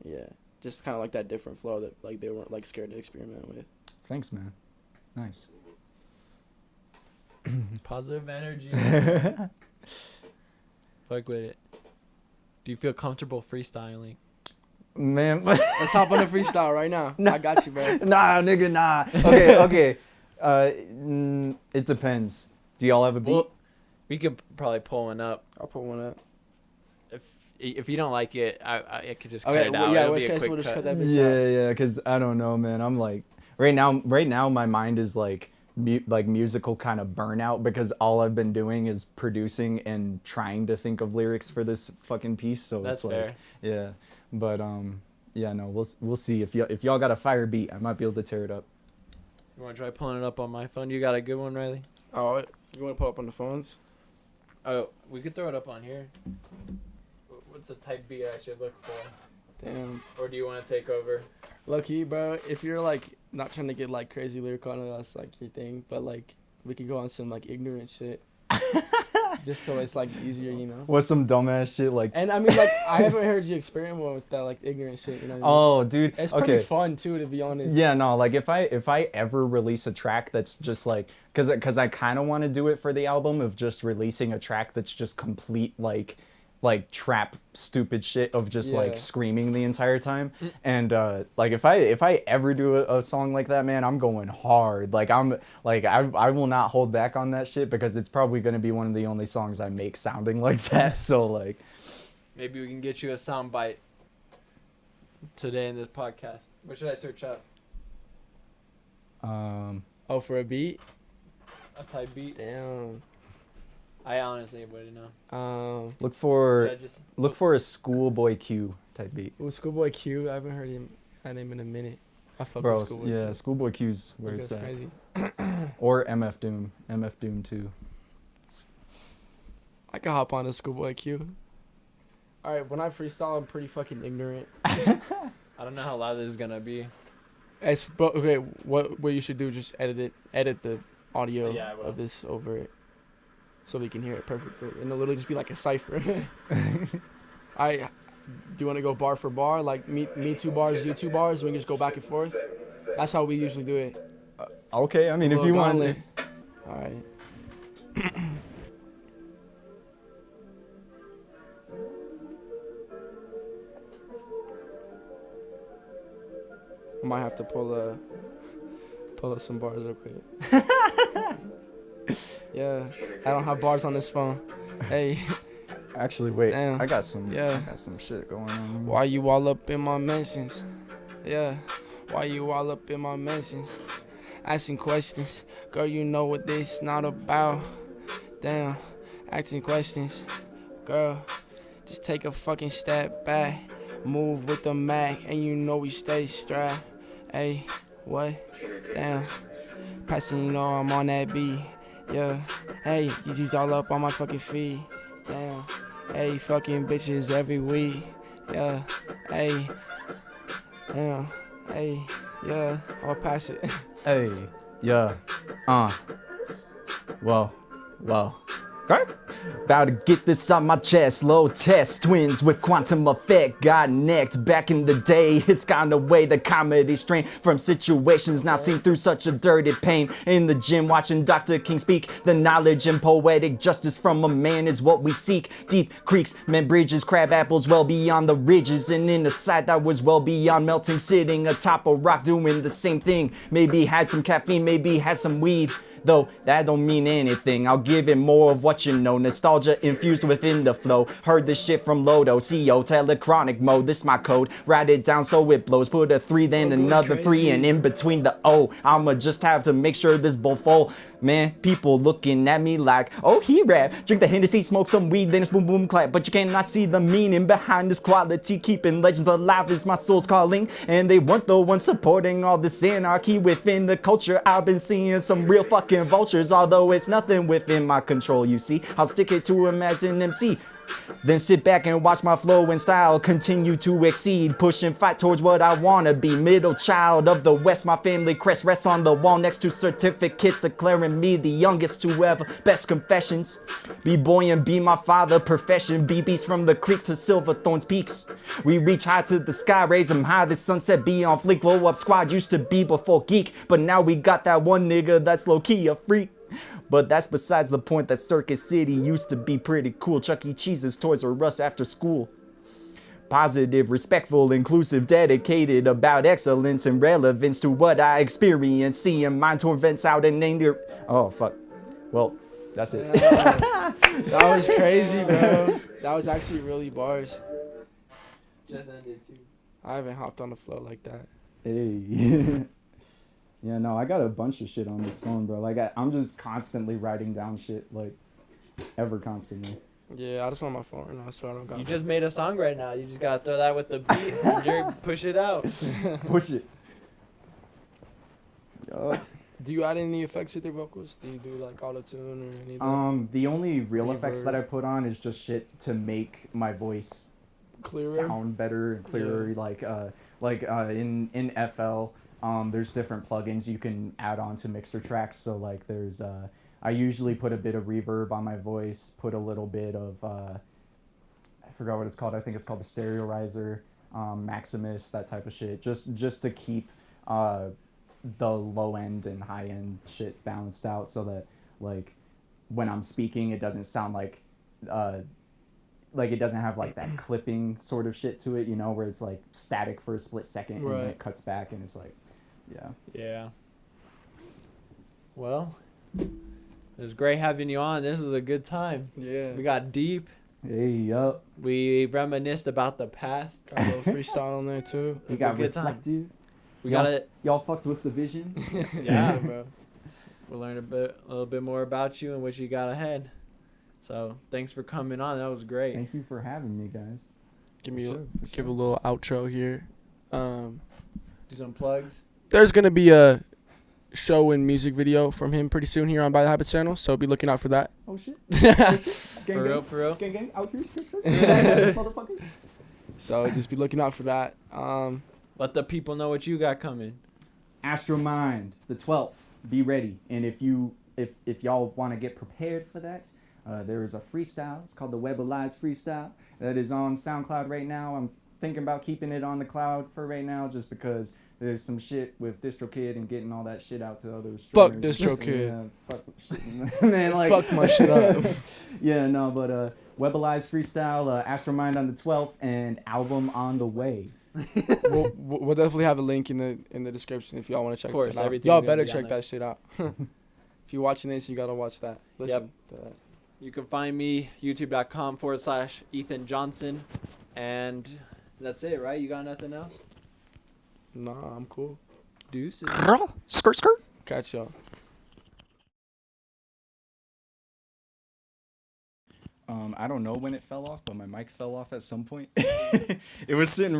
Speaker 4: yeah, just kind of like that different flow that like they weren't like scared to experiment with.
Speaker 2: Thanks, man. Nice.
Speaker 1: Positive energy. Fuck with it. Do you feel comfortable freestyling?
Speaker 2: Man,
Speaker 4: Let's hop on a freestyle right now.
Speaker 2: Nah.
Speaker 4: I got you, bro.
Speaker 2: nah, nigga, nah. Okay, okay. It depends. Do y'all have a beat?
Speaker 1: Well, we could probably pull one up.
Speaker 4: I'll put one up.
Speaker 1: If you don't like it, I could just cut
Speaker 4: Okay,
Speaker 1: it
Speaker 4: well,
Speaker 1: out.
Speaker 4: yeah,
Speaker 1: It'll
Speaker 4: worst
Speaker 1: be a
Speaker 4: case,
Speaker 1: quick
Speaker 4: we'll just
Speaker 1: cut.
Speaker 4: cut that bitch out.
Speaker 2: Yeah, yeah, cause I don't know, man. I'm like right now my mind is like musical kind of burnout because all I've been doing is producing and trying to think of lyrics for this fucking piece. So
Speaker 1: That's
Speaker 2: it's like,
Speaker 1: fair.
Speaker 2: yeah, but yeah, no, we'll see if y'all got a fire beat, I might be able to tear it up.
Speaker 1: You want to try pulling it up on my phone? You got a good one, Riley?
Speaker 4: Oh, you want to pull up on the phones?
Speaker 1: Oh, we could throw it up on here. What's the type beat I should look for?
Speaker 4: Damn.
Speaker 1: Or do you want to take over?
Speaker 4: Low key, bro. If you're like not trying to get like crazy lyrical, I know that's like your thing, but like we could go on some like ignorant shit. Just so it's like easier, you know.
Speaker 2: What's some dumbass shit like?
Speaker 4: And I mean, like I haven't heard you experiment with that like ignorant shit. You know what I mean?
Speaker 2: Oh, dude.
Speaker 4: It's pretty
Speaker 2: Okay.
Speaker 4: fun too, to be honest.
Speaker 2: Yeah, no, like if I ever release a track that's just like, cause I kind of want to do it for the album of just releasing a track that's just complete like trap stupid shit of just
Speaker 4: Yeah.
Speaker 2: like screaming the entire time. And like if I ever do a song like that, man, I'm going hard. Like I will not hold back on that shit because it's probably gonna be one of the only songs I make sounding like that. So like,
Speaker 1: Maybe we can get you a sound bite today in this podcast. What should I search up?
Speaker 4: Oh, for a beat?
Speaker 1: A type beat?
Speaker 4: Damn.
Speaker 1: I honestly wouldn't know.
Speaker 2: look
Speaker 1: Should I just
Speaker 2: for a Schoolboy Q type beat.
Speaker 4: Ooh, Schoolboy Q. I haven't heard that name in a minute. I fuck
Speaker 2: Bro,
Speaker 4: with Schoolboy
Speaker 2: yeah,
Speaker 4: Q.
Speaker 2: Schoolboy Q's
Speaker 4: I
Speaker 2: where
Speaker 4: think
Speaker 2: it's
Speaker 4: that's
Speaker 2: at.
Speaker 4: crazy.
Speaker 2: Or MF Doom too.
Speaker 4: I can hop on to Schoolboy Q. Alright, when I freestyle, I'm pretty fucking ignorant.
Speaker 1: I don't know how loud this is gonna be.
Speaker 4: But okay, what you should do, just edit the audio
Speaker 1: Yeah, I will.
Speaker 4: of this over it, so we can hear it perfectly, and it'll literally just be like a cipher. Do you want to go bar for bar, like me 2 bars, you 2 bars, and we can just go back and forth? That's how we usually do it.
Speaker 2: Okay, I mean if
Speaker 4: Little
Speaker 2: you want.
Speaker 4: gauntlet. All right. I might have to pull up some bars real quick. Yeah, I don't have bars on this phone. Hey,
Speaker 2: Actually, wait.
Speaker 4: Damn.
Speaker 2: I got some shit going on.
Speaker 4: why you all up in my mentions? Yeah, why you all up in my mentions? Asking questions, girl, you know what this not about. Damn, asking questions, girl, just take a fucking step back. Move with the Mac, and you know we stay strapped. Hey, what? Damn, passing, you know I'm on that beat. Yeah, hey, Yeezy's all up on my fucking feet. Damn, hey, fucking bitches every week. Yeah, hey, damn, hey, yeah, I'll pass it.
Speaker 2: Hey, yeah, whoa. Okay. About to get this on my chest. Low test twins with quantum effect. Got necked back in the day. It's gone away the comedy strain from situations not seen through such a dirty pain. In the gym watching Dr. King speak. The knowledge and poetic justice from a man is what we seek. Deep creeks, men bridges, crab apples well beyond the ridges. And in a sight that was well beyond melting. Sitting atop a rock doing the same thing. Maybe had some caffeine, maybe had some weed. Though that don't mean anything, I'll give it more of what you know. Nostalgia infused within the flow. Heard this shit from LoDo, CO, telechronic mode. This my code, write it down so it blows. Put a 3 then another 3 and in between the O. I'ma just have to make sure this bowl full. Man, people looking at me like, oh, he rap. Drink the Hennessy, smoke some weed, then it's boom boom clap. But you cannot see the meaning behind this quality. Keeping legends alive is my soul's calling. And they weren't the ones supporting all this anarchy within the culture. I've been seeing some real fucking vultures, although it's nothing within my control, you see. I'll stick it to him as an MC. Then sit back and watch my flow and style continue to exceed. Push and fight towards what I wanna be. Middle child of the West, my family crest rests on the wall next to certificates declaring me the youngest to ever. Best confessions. B-boy and be my father profession. BBs from the creek to Silverthorn's peaks. We reach high to the sky, raise them high. The sunset be on fleek. Blow up squad used to be before geek. But now we got that one nigga that's low-key a freak. But that's besides the point. That Circus City used to be pretty cool. Chuck E. Cheese's, Toys R Us after school. Positive, respectful, inclusive, dedicated about excellence and relevance to what I experience. Seeing mind torn vents out and named. Oh, fuck. Well, that's it.
Speaker 4: That was crazy, bro. That was actually really bars.
Speaker 1: Just ended too.
Speaker 4: I haven't hopped on the flow like that.
Speaker 2: Hey. Yeah, no, I got a bunch of shit on this phone, bro. Like, I'm just constantly writing down shit, like, ever constantly.
Speaker 4: Yeah, I just want my phone right now, so I don't got
Speaker 1: You just made a song right now. You just gotta throw that with the beat and you're push it out.
Speaker 2: Push it. Yup.
Speaker 4: Do you add any effects with your vocals? Do you do like auto-tune or anything?
Speaker 2: The only real effects
Speaker 4: Reverb.
Speaker 2: that I put on is just shit to make my voice
Speaker 4: Clearer?
Speaker 2: sound better and clearer.
Speaker 4: Yeah.
Speaker 2: Like in FL, there's different plugins you can add on to mixer tracks. So like there's I usually put a bit of reverb on my voice, put a little bit of I forgot what it's called. I think it's called the Stereorizer, Maximus, that type of shit. Just to keep the low end and high end shit balanced out, so that like when I'm speaking, it doesn't sound like it doesn't have like that clipping sort of shit to it, you know, where it's like static for a split second and then it cuts back and it's like, yeah.
Speaker 1: Yeah. Well, it was great having you on. This was a good time.
Speaker 4: Yeah.
Speaker 1: We got deep.
Speaker 2: Hey, yup.
Speaker 1: We reminisced about the past.
Speaker 4: Got a little freestyle on there too.
Speaker 2: We
Speaker 1: It's
Speaker 2: got
Speaker 1: a good time.
Speaker 2: reflective.
Speaker 1: We
Speaker 2: Y'all-
Speaker 1: got it.
Speaker 2: Y'all fucked with the vision.
Speaker 1: Yeah,
Speaker 4: bro.
Speaker 1: We'll learn a little bit more about you and what you got ahead. So thanks for coming on. That was great.
Speaker 2: Thank you for having me, guys.
Speaker 4: Give me
Speaker 2: For sure, for
Speaker 4: give a
Speaker 2: sure.
Speaker 4: little outro here.
Speaker 1: Do some plugs.
Speaker 4: There's gonna be a show and music video from him pretty soon here on By the Habit channel, so be looking out for that.
Speaker 2: Oh shit. Oh, shit. Gang,
Speaker 1: For real,
Speaker 2: gang.
Speaker 1: for real.
Speaker 2: Gang, gang, out here, motherfuckers.
Speaker 4: So just be looking out for that.
Speaker 1: Let the people know what you got coming.
Speaker 2: Astromind, the 12th. Be ready. And if y'all want to get prepared for that, there is a freestyle. It's called the Webalized Freestyle. That is on SoundCloud right now. I'm thinking about keeping it on the cloud for right now, just because there's some shit with DistroKid and getting all that shit out to other streamers.
Speaker 4: Fuck DistroKid.
Speaker 2: Yeah, fuck shit. Man, like,
Speaker 4: Fuck my shit up.
Speaker 2: Yeah, no, but Webalized Freestyle, Astromind on the 12th, and album on the way.
Speaker 4: we'll definitely have a link in the description if y'all want to check
Speaker 1: course,
Speaker 4: that out.
Speaker 1: everything's
Speaker 4: Y'all
Speaker 1: gonna
Speaker 4: better
Speaker 1: be on
Speaker 4: check
Speaker 1: there.
Speaker 4: that shit out. If you're watching this, you gotta watch that. Listen to that.
Speaker 1: You can find me youtube.com/Ethan Johnson. And that's it, right? You got nothing else?
Speaker 4: Nah, I'm cool.
Speaker 1: Deuces.
Speaker 5: Skirt, skirt.
Speaker 4: Catch y'all.
Speaker 2: I don't know when it fell off, but my mic fell off at some point. It was sitting